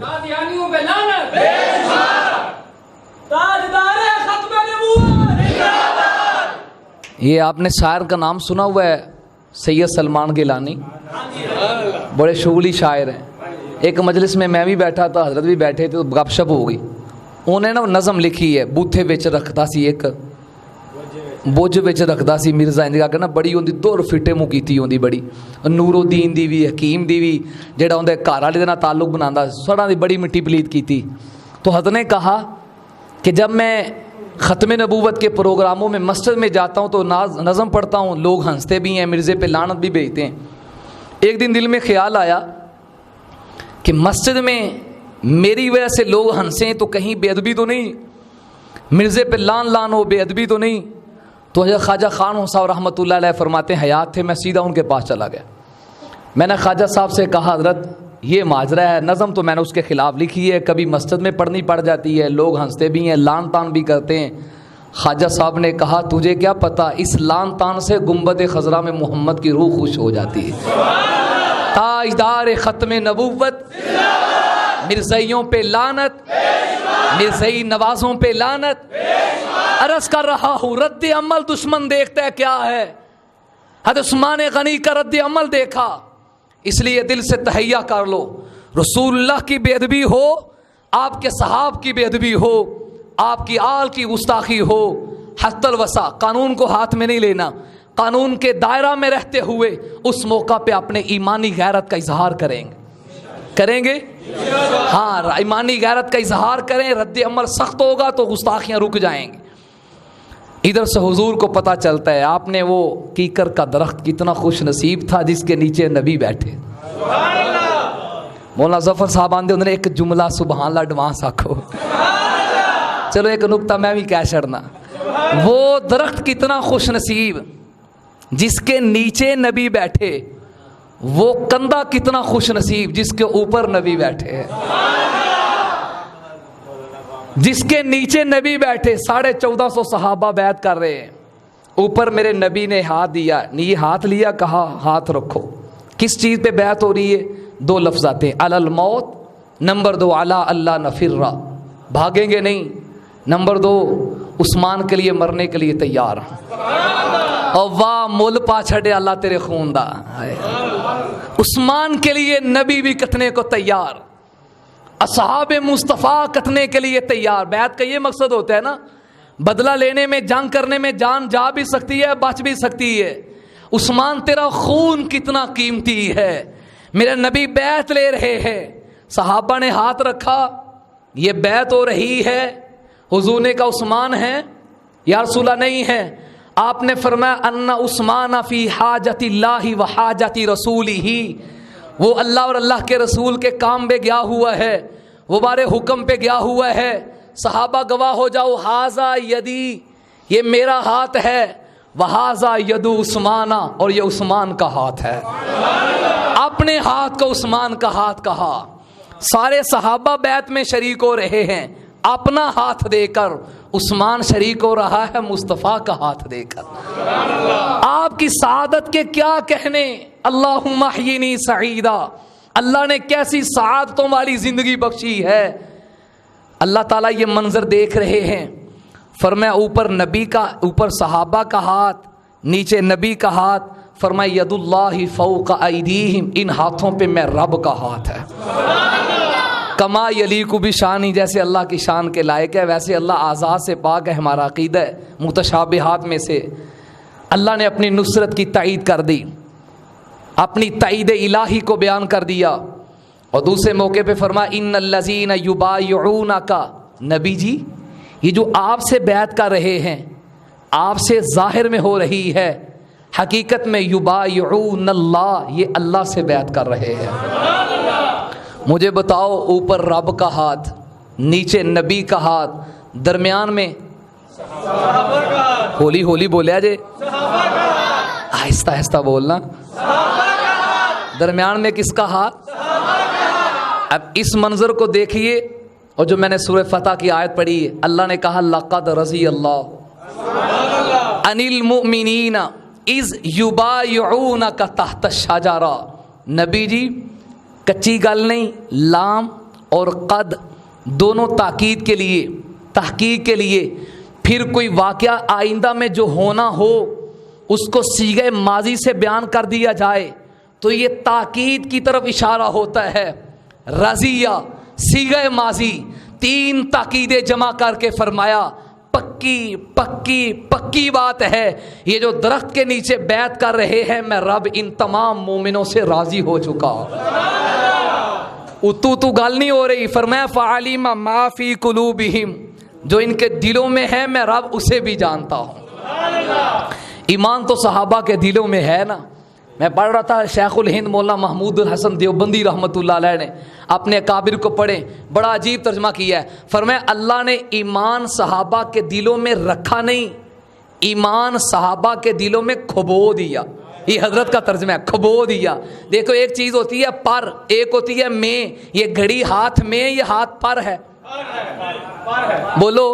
یہ آپ نے شاعر کا نام سنا ہوا ہے سید سلمان گیلانی، بڑے شغلی شاعر ہیں. ایک مجلس میں بھی بیٹھا تھا، حضرت بھی بیٹھے تھے، تو گپ شپ ہو گئی. انہیں نا نظم لکھی ہے، بوتھے بچ رکھتا سی ایک بوجھ بچ رکھتا سی مرزا انجا کہ نا بڑی ہوندی 2 فٹے مکیتی ہوندی بڑی نور الدین دی بھی حکیم دی بھی جڑا اندر گھر والے نال تعلق بناتا سڑا دی بڑی مٹی پلیت کیتی. تو حضرت نے کہا کہ جب میں ختم نبوت کے پروگراموں میں مسجد میں جاتا ہوں تو نظم پڑھتا ہوں، لوگ ہنستے بھی ہیں، مرزے پہ لعنت بھی بھیجتے ہیں. ایک دن دل میں خیال آیا کہ مسجد میں میری وجہ سے لوگ ہنسیں تو کہیں بے ادبی تو نہیں، مرزے پہ لان ہو، بے ادبی تو نہیں. تو حضرت خواجہ خان صاحب رحمۃ اللہ علیہ فرماتے ہیں حیات تھے، میں سیدھا ان کے پاس چلا گیا. میں نے خواجہ صاحب سے کہا حضرت یہ ماجرا ہے، نظم تو میں نے اس کے خلاف لکھی ہے، کبھی مسجد میں پڑھنی پڑ جاتی ہے، لوگ ہنستے بھی ہیں، لان تان بھی کرتے ہیں. خواجہ صاحب نے کہا تجھے کیا پتہ اس لان تان سے گنبد خضرا میں محمد کی روح خوش ہو جاتی ہے. تاجدار ختم نبوت، مرزائیوں پہ لعنت، مرزائی نوازوں پہ لعنت. عرض کر رہا ہوں رد عمل دشمن دیکھتا ہے کیا ہے. حضرت عثمان غنی کا رد عمل دیکھا، اس لیے دل سے تہیہ کر لو رسول اللہ کی بے ادبی ہو، آپ کے صحاب کی بے ادبی ہو، آپ کی آل کی گستاخی ہو، حد الوسع قانون کو ہاتھ میں نہیں لینا، قانون کے دائرہ میں رہتے ہوئے اس موقع پہ اپنے ایمانی غیرت کا اظہار کریں گے ہاں ایمانی غیرت کا اظہار کریں. رد عمل سخت ہوگا تو گستاخیاں رک جائیں گے. ادھر سے حضور کو پتہ چلتا ہے آپ نے وہ کیکر کا درخت کتنا خوش نصیب تھا جس کے نیچے نبی بیٹھے. مولانا ظفر صاحب آندے انہوں نے ایک جملہ سبحان اللہ ایڈوانس آکھو. چلو ایک نکتہ میں بھی کہہ چھڑنا، وہ درخت کتنا خوش نصیب جس کے نیچے نبی بیٹھے، وہ کندھا کتنا خوش نصیب جس کے اوپر نبی بیٹھے ہیں. جس کے نیچے نبی بیٹھے 1450 صحابہ بیعت کر رہے ہیں، اوپر میرے نبی نے ہاتھ دیا، یہ ہاتھ لیا، کہا ہاتھ رکھو. کس چیز پہ بیعت ہو رہی ہے؟ 2 لفظ آتے ہیں، علی الموت، نمبر 2 علی اللہ نفرہ، بھاگیں گے نہیں. نمبر 2 عثمان کے لیے مرنے کے لیے تیار. اور واہ مول پا چھڑے اللہ تیرے خون دا. عثمان کے لیے نبی بھی کتنے کو تیار، اصحاب مصطفیٰ کتنے کے لیے تیار. بیعت کا یہ مقصد ہوتا ہے نا، بدلہ لینے میں، جنگ کرنے میں جان جا بھی سکتی ہے، بچ بھی سکتی ہے. عثمان تیرا خون کتنا قیمتی ہے، میرا نبی بیعت لے رہے ہیں. صحابہ نے ہاتھ رکھا، یہ بیعت ہو رہی ہے. حضور نے کہا عثمان ہے یا رسول اللہ نہیں ہے. آپ نے فرمایا ان عثمان فی حاجت اللہ و حاجت رسولہ، وہ اللہ اور اللہ کے رسول کے کام پہ گیا ہوا ہے، وہ بارے حکم پہ گیا ہوا ہے. صحابہ گواہ ہو جاؤ، ھذا یدی، یہ میرا ہاتھ ہے، وھذا ید عثمان، اور یہ عثمان کا ہاتھ ہے. اپنے ہاتھ کو عثمان کا ہاتھ کہا. سارے صحابہ بیعت میں شریک ہو رہے ہیں، اپنا ہاتھ دے کر عثمان شریک ہو رہا ہے مصطفیٰ کا ہاتھ دے کر. آپ کی سعادت کے کیا کہنے. اللہم احیینی سعیدا، اللہ نے کیسی سعادتوں والی زندگی بخشی ہے. اللہ تعالیٰ یہ منظر دیکھ رہے ہیں. فرمایا اوپر نبی کا، اوپر صحابہ کا ہاتھ، نیچے نبی کا ہاتھ. فرمایا ید اللہ فوق ایدیہم، ان ہاتھوں پہ میں رب کا ہاتھ ہے. کما یلیق بشانی، جیسے اللہ کی شان کے لائق ہے ویسے اللہ آزاد سے پاک ہے. ہمارا عقیدہ ہے متشابہات میں سے اللہ نے اپنی نصرت کی تائید کر دی، اپنی تائید الہی کو بیان کر دیا. اور دوسرے موقع پہ فرمایا ان الذین یبایعونک، نبی جی یہ جو آپ سے بیعت کر رہے ہیں آپ سے ظاہر میں ہو رہی ہے، حقیقت میں یبایعون اللہ، یہ اللہ سے بیعت کر رہے ہیں. مجھے بتاؤ اوپر رب کا ہاتھ، نیچے نبی کا ہاتھ، درمیان میں ہولی ہولی بولیا جے، آہستہ آہستہ بولنا. درمیان میں کس کا ہاتھ؟ اب اس منظر کو دیکھیے. اور جو میں نے سورہ فتح کی آیت پڑھی ہے، اللہ نے کہا لقد رضی اللہ عن المؤمنین اذ یبایعونک تحت الشجرہ. نبی جی کچی گل نہیں، لام اور قد دونوں تاکید کے لیے، تحقیق کے لیے. پھر کوئی واقعہ آئندہ میں جو ہونا ہو اس کو صیغہ ماضی سے بیان کر دیا جائے تو یہ تاکید کی طرف اشارہ ہوتا ہے. رضیہ صیغہ ماضی 3 تاکیدیں جمع کر کے فرمایا پکی پکی پکی بات ہے. یہ جو درخت کے نیچے بیعت کر رہے ہیں میں رب ان تمام مومنوں سے راضی ہو چکا. تو گل نہیں ہو رہی. فرمایا فعلم ما فی قلوبہم، جو ان کے دلوں میں ہے میں رب اسے بھی جانتا ہوں. ایمان تو صحابہ کے دلوں میں ہے نا. میں پڑھ رہا تھا شیخ الہند مولانا محمود الحسن دیوبندی رحمۃ اللہ علیہ نے اپنے اکابر کو پڑھے، بڑا عجیب ترجمہ کیا ہے. فرمایا اللہ نے ایمان صحابہ کے دلوں میں رکھا نہیں، ایمان صحابہ کے دلوں میں کھبو دیا. یہ حضرت کا ترجمہ ہے، کھبو دیا. دیکھو ایک چیز ہوتی ہے پر، ایک ہوتی ہے میں. یہ گھڑی ہاتھ میں، یہ ہاتھ پر ہے. بولو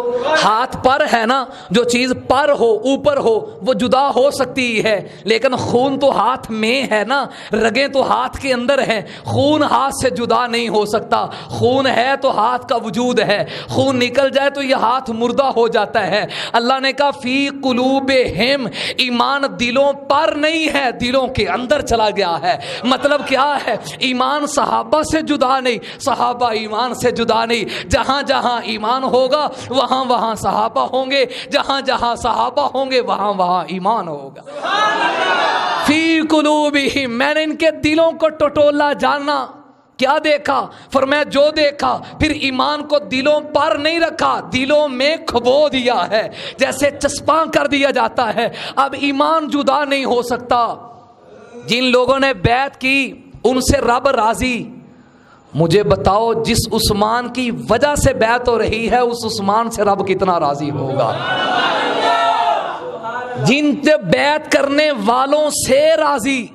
ہاتھ پر ہے نا. جو چیز پر ہو اوپر ہو وہ جدا ہو سکتی ہے، لیکن خون تو ہاتھ میں ہے نا، رگیں تو ہاتھ کے اندر ہیں. خون ہاتھ سے جدا نہیں ہو سکتا. خون ہے تو ہاتھ کا وجود ہے، خون نکل جائے تو یہ ہاتھ مردہ ہو جاتا ہے. اللہ نے کہا فی قلوبہم، ایمان دلوں پر نہیں ہے، دلوں کے اندر چلا گیا ہے. مطلب کیا ہے؟ ایمان صحابہ سے جدا نہیں، صحابہ ایمان سے جدا نہیں. جہاں جہاں ایمان ہوگا وہاں وہاں صحابہ ہوں گے، جہاں جہاں صحابہ ہوں گے وہاں وہاں ایمان ہوگا. فی قلوبہم، میں نے ان کے دلوں کو ٹٹولا جانا. کیا دیکھا؟ فرمایا جو دیکھا. پھر ایمان کو دلوں پر نہیں رکھا، دلوں میں کھبو دیا ہے، جیسے چسپاں کر دیا جاتا ہے. اب ایمان جدا نہیں ہو سکتا. جن لوگوں نے بیعت کی ان سے رب راضی. مجھے بتاؤ جس عثمان کی وجہ سے بیعت ہو رہی ہے اس عثمان سے رب کتنا راضی ہوگا. جن سے بیعت کرنے والوں سے راضی،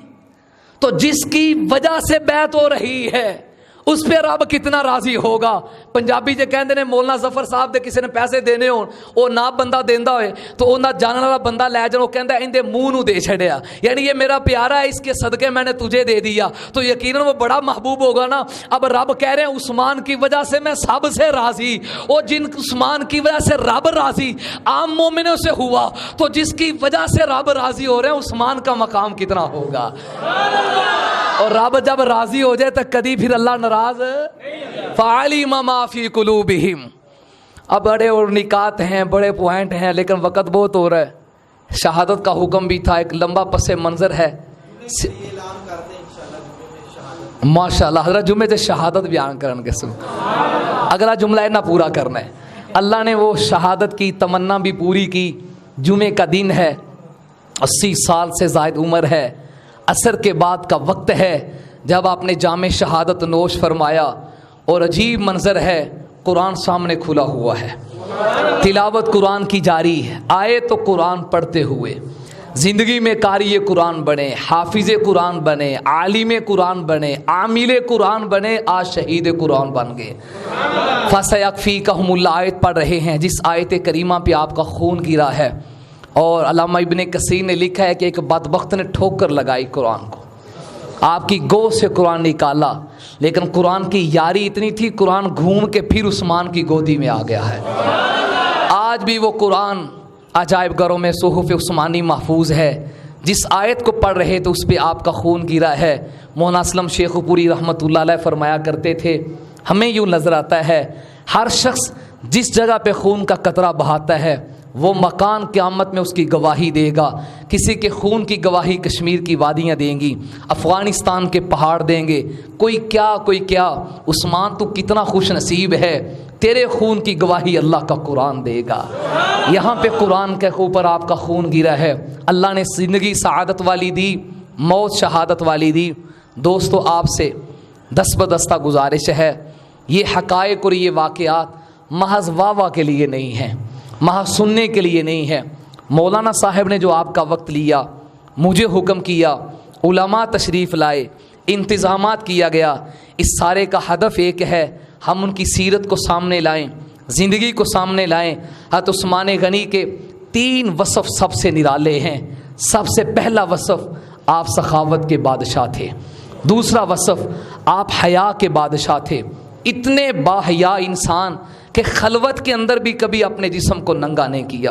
تو جس کی وجہ سے بیعت ہو رہی ہے اس پہ رب کتنا راضی ہوگا. پنجابی جے کہندے نے مولانا ظفر صاحب دے کسی نے پیسے دینے ہون او نہ بندہ دیندا ہوئے تو اوندا جانن والا بندہ لے جان، او کہندا ایندے منہ نو دے چھڑیا، یعنی یہ میرا پیارا ہے اس کے صدقے میں نے تجھے دے دیا، تو یقیناً وہ بڑا محبوب ہوگا نا. اب رب کہہ رہے ہیں عثمان کی وجہ سے میں سب سے راضی. اور جن عثمان کی وجہ سے رب راضی عام مومنوں سے ہوا، تو جس کی وجہ سے رب راضی ہو رہے ہیں عثمان کا مقام کتنا ہوگا. اور رب جب راضی ہو جائے تو کدی پھر اللہ ناراض. فعلم ما فی قلوبہم. اب بڑے اور نکات ہیں، بڑے پوائنٹ ہیں، لیکن وقت بہت ہو رہا ہے. شہادت کا حکم بھی تھا، ایک لمبا پس منظر ہے. ماشاءاللہ حضرت جمعے سے شہادت بیان کرن کے سن. اگلا جملہ نہ پورا کرنا ہے. اللہ نے وہ شہادت کی تمنا بھی پوری کی. جمعے کا دن ہے، 80 سال سے زائد عمر ہے، عصر کے بعد کا وقت ہے جب آپ نے جام شہادت نوش فرمایا. اور عجیب منظر ہے، قرآن سامنے کھلا ہوا ہے، تلاوت قرآن کی جاری ہے. آئے تو قرآن پڑھتے ہوئے زندگی میں قاری قرآن بنے، حافظ قرآن بنے، عالم قرآن بنے، عامل قرآن بنے، آج شہید قرآن بن گئے. فَسَيَكْفِيكَهُمُ اللَّهُ آیت پڑھ رہے ہیں جس آیت کریمہ پہ آپ کا خون گرا ہے. اور علامہ ابن کثیر نے لکھا ہے کہ ایک بدبخت نے ٹھوکر لگائی قرآن کو، آپ کی گو سے قرآن نکالا، لیکن قرآن کی یاری اتنی تھی قرآن گھوم کے پھر عثمان کی گودی میں آ گیا ہے. آج بھی وہ قرآن عجائب گھروں میں صحف عثمانی محفوظ ہے. جس آیت کو پڑھ رہے تو اس پہ آپ کا خون گرا ہے. مولانا اسلم شیخ پوری رحمۃ اللہ علیہ فرمایا کرتے تھے ہمیں یوں نظر آتا ہے ہر شخص جس جگہ پہ خون کا قطرہ بہاتا ہے وہ مکان قیامت میں اس کی گواہی دے گا. کسی کے خون کی گواہی کشمیر کی وادیاں دیں گی، افغانستان کے پہاڑ دیں گے، کوئی کیا. عثمان تو کتنا خوش نصیب ہے، تیرے خون کی گواہی اللہ کا قرآن دے گا. یہاں پہ قرآن کے اوپر آپ کا خون گرا ہے. اللہ نے زندگی سعادت والی دی، موت شہادت والی دی. دوستو آپ سے دست بدستہ گزارش ہے، یہ حقائق اور یہ واقعات محض واہ کے لیے نہیں ہیں، محض سننے کے لیے نہیں ہے. مولانا صاحب نے جو آپ کا وقت لیا، مجھے حکم کیا، علماء تشریف لائے، انتظامات کیا گیا، اس سارے کا ہدف ایک ہے ہم ان کی سیرت کو سامنے لائیں، زندگی کو سامنے لائیں. حضرت عثمان غنی کے 3 وصف سب سے نرالے ہیں. سب سے پہلا وصف آپ سخاوت کے بادشاہ تھے. دوسرا وصف آپ حیا کے بادشاہ تھے. اتنے باحیا انسان کہ خلوت کے اندر بھی کبھی اپنے جسم کو ننگا نہیں کیا.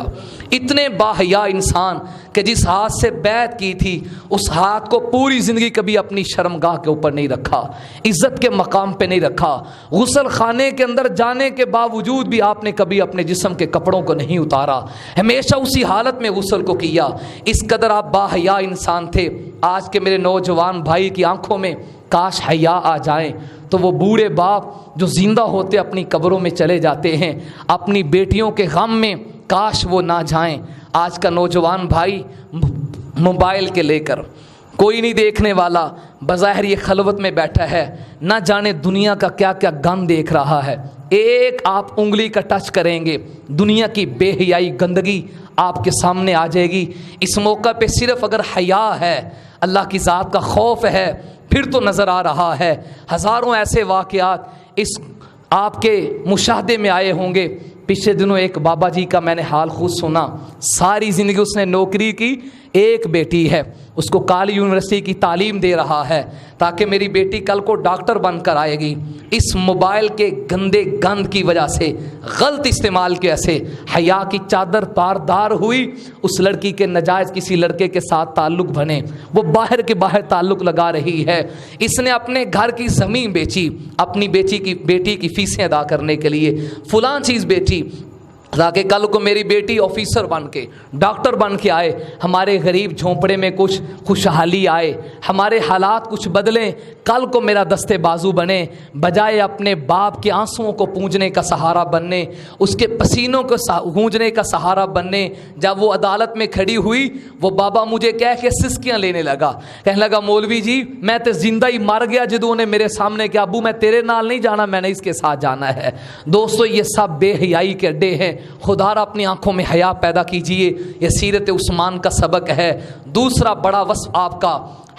اتنے باحیا انسان کہ جس ہاتھ سے بیعت کی تھی اس ہاتھ کو پوری زندگی کبھی اپنی شرمگاہ کے اوپر نہیں رکھا, عزت کے مقام پہ نہیں رکھا. غسل خانے کے اندر جانے کے باوجود بھی آپ نے کبھی اپنے جسم کے کپڑوں کو نہیں اتارا, ہمیشہ اسی حالت میں غسل کو کیا. اس قدر آپ باحیا انسان تھے. آج کے میرے نوجوان بھائی کی آنکھوں میں کاش حیا آ جائیں تو وہ بوڑھے باپ جو زندہ ہوتے اپنی قبروں میں چلے جاتے ہیں, اپنی بیٹیوں کے غم میں کاش وہ نہ جائیں. آج کا نوجوان بھائی موبائل کے لے کر کوئی نہیں دیکھنے والا, بظاہر یہ خلوت میں بیٹھا ہے, نہ جانے دنیا کا کیا کیا گند دیکھ رہا ہے. ایک آپ انگلی کا ٹچ کریں گے دنیا کی بے حیائی گندگی آپ کے سامنے آ جائے گی. اس موقع پہ صرف اگر حیا ہے, اللہ کی ذات کا خوف ہے, پھر تو نظر آ رہا ہے. ہزاروں ایسے واقعات اس آپ کے مشاہدے میں آئے ہوں گے. پچھلے دنوں ایک بابا جی کا میں نے حال خود سنا. ساری زندگی اس نے نوکری کی, ایک بیٹی ہے, اس کو کالی یونیورسٹی کی تعلیم دے رہا ہے تاکہ میری بیٹی کل کو ڈاکٹر بن کر آئے گی. اس موبائل کے گندے گند کی وجہ سے, غلط استعمال کی وجہ سے حیا کی چادر پاردار ہوئی. اس لڑکی کے ناجائز کسی لڑکے کے ساتھ تعلق بنے, وہ باہر کے باہر تعلق لگا رہی ہے. اس نے اپنے گھر کی زمین بیچی اپنی بیٹی کی فیسیں ادا کرنے کے لیے, فلاں چیز بیچی تاکہ کل کو میری بیٹی آفیسر بن کے ڈاکٹر بن کے آئے, ہمارے غریب جھونپڑے میں کچھ خوشحالی آئے, ہمارے حالات کچھ بدلیں, کل کو میرا دستے بازو بنے. بجائے اپنے باپ کے آنسوؤں کو پونجنے کا سہارا بننے, اس کے پسینوں کو گونجنے کا سہارا بننے, جب وہ عدالت میں کھڑی ہوئی وہ بابا مجھے کہہ کے سسکیاں لینے لگا, کہنے لگا مولوی جی میں تو زندہ ہی مر گیا جدوں نے میرے سامنے کہ ابو میں تیرے نال نہیں جانا, میں نے اس کے ساتھ جانا ہے. دوستو یہ سب بے حیائی کے اڈے ہیں. خدا را اپنی آنکھوں میں حیا پیدا کیجئے. یہ سیرت عثمان کا سبق ہے. دوسرا بڑا وصف آپ کا,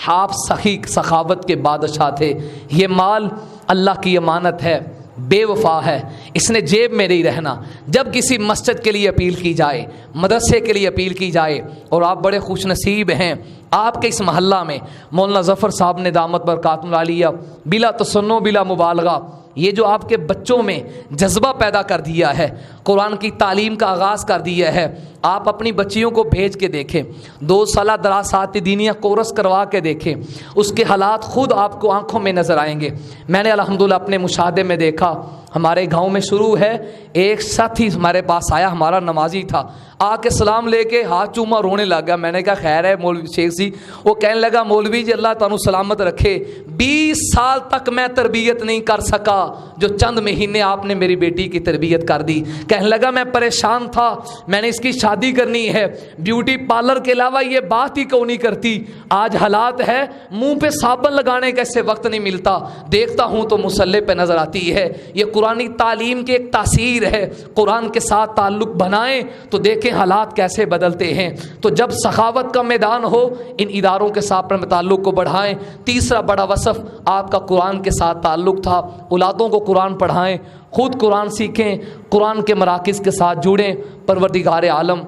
آپ سخی سخاوت کے بادشاہ تھے. یہ مال اللہ کی امانت ہے, بے وفا ہے, اس نے جیب میں نہیں رہنا. جب کسی مسجد کے لیے اپیل کی جائے, مدرسے کے لیے اپیل کی جائے, اور آپ بڑے خوش نصیب ہیں آپ کے اس محلہ میں مولانا ظفر صاحب نے دامت برکاتہ العالیہ بلا تصنع بلا مبالغہ یہ جو آپ کے بچوں میں جذبہ پیدا کر دیا ہے, قرآن کی تعلیم کا آغاز کر دیا ہے. آپ اپنی بچیوں کو بھیج کے دیکھیں, 2 سالہ دراسات دینیہ کورس کروا کے دیکھیں, اس کے حالات خود آپ کو آنکھوں میں نظر آئیں گے. میں نے الحمدللہ اپنے مشاہدے میں دیکھا, ہمارے گاؤں میں شروع ہے, ایک ساتھی ہمارے پاس آیا, ہمارا نمازی تھا, آ کے سلام لے کے ہاتھ چوما رونے لگ گیا. میں نے کہا خیر ہے مولوی شیخ سی. وہ کہنے لگا مولوی جی اللہ تعالیٰ سلامت رکھے, 20 سال تک میں تربیت نہیں کر سکا جو چند مہینے آپ نے میری بیٹی کی تربیت کر دی. کہنے لگا میں پریشان تھا, میں نے اس کی شادی کرنی ہے, بیوٹی پارلر کے علاوہ یہ بات ہی کیوں نہیں کرتی. آج حالات ہے منہ پہ صابن لگانے کا اس سے وقت نہیں ملتا, دیکھتا ہوں تو مصلی پہ نظر آتی ہے. یہ قرآنی تعلیم کی ایک تاثیر ہے. قرآن کے ساتھ تعلق بنائیں تو دیکھیں حالات کیسے بدلتے ہیں. تو جب سخاوت کا میدان ہو ان اداروں کے ساتھ اپنے تعلق کو بڑھائیں. تیسرا بڑا وصف آپ کا قرآن کے ساتھ تعلق تھا. اولادوں کو قرآن پڑھائیں, خود قرآن سیکھیں, قرآن کے مراکز کے ساتھ جڑیں. پروردگار عالم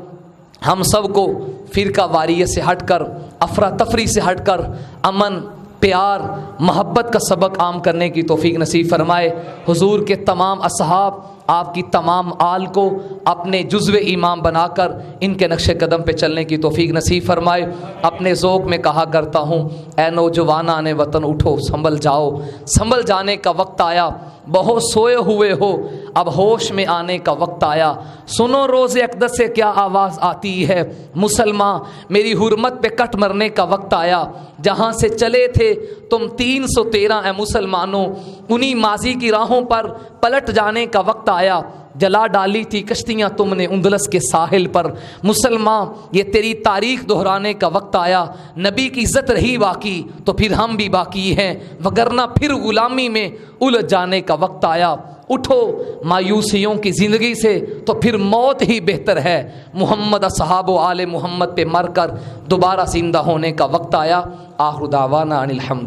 ہم سب کو فرقہ واریت سے ہٹ کر, افراتفری سے ہٹ کر امن, پیار, محبت کا سبق عام کرنے کی توفیق نصیب فرمائے. حضور کے تمام اصحاب, آپ کی تمام آل کو اپنے جزو امام بنا کر ان کے نقش قدم پہ چلنے کی توفیق نصیب فرمائے. اپنے ذوق میں کہا کرتا ہوں, اے نوجوانان وطن اٹھو سنبھل جاؤ, سنبھل جانے کا وقت آیا. بہت سوئے ہوئے ہو اب ہوش میں آنے کا وقت آیا. سنو روز اقدس سے کیا آواز آتی ہے, مسلمان میری حرمت پہ کٹ مرنے کا وقت آیا. جہاں سے چلے تھے تم 313 اے مسلمانوں, انہی ماضی کی راہوں پر پلٹ جانے کا وقت آیا. جلا ڈالی تھی کشتیاں تم نے اندلس کے ساحل پر, مسلمان یہ تیری تاریخ دہرانے کا وقت آیا. نبی کی عزت رہی باقی تو پھر ہم بھی باقی ہیں, وگرنہ پھر غلامی میں الجھ جانے کا وقت آیا. اٹھو مایوسیوں کی زندگی سے تو پھر موت ہی بہتر ہے. محمد اصحاب و آل محمد پہ مر کر دوبارہ زندہ ہونے کا وقت آیا. آخر دعوانا ان الحمد.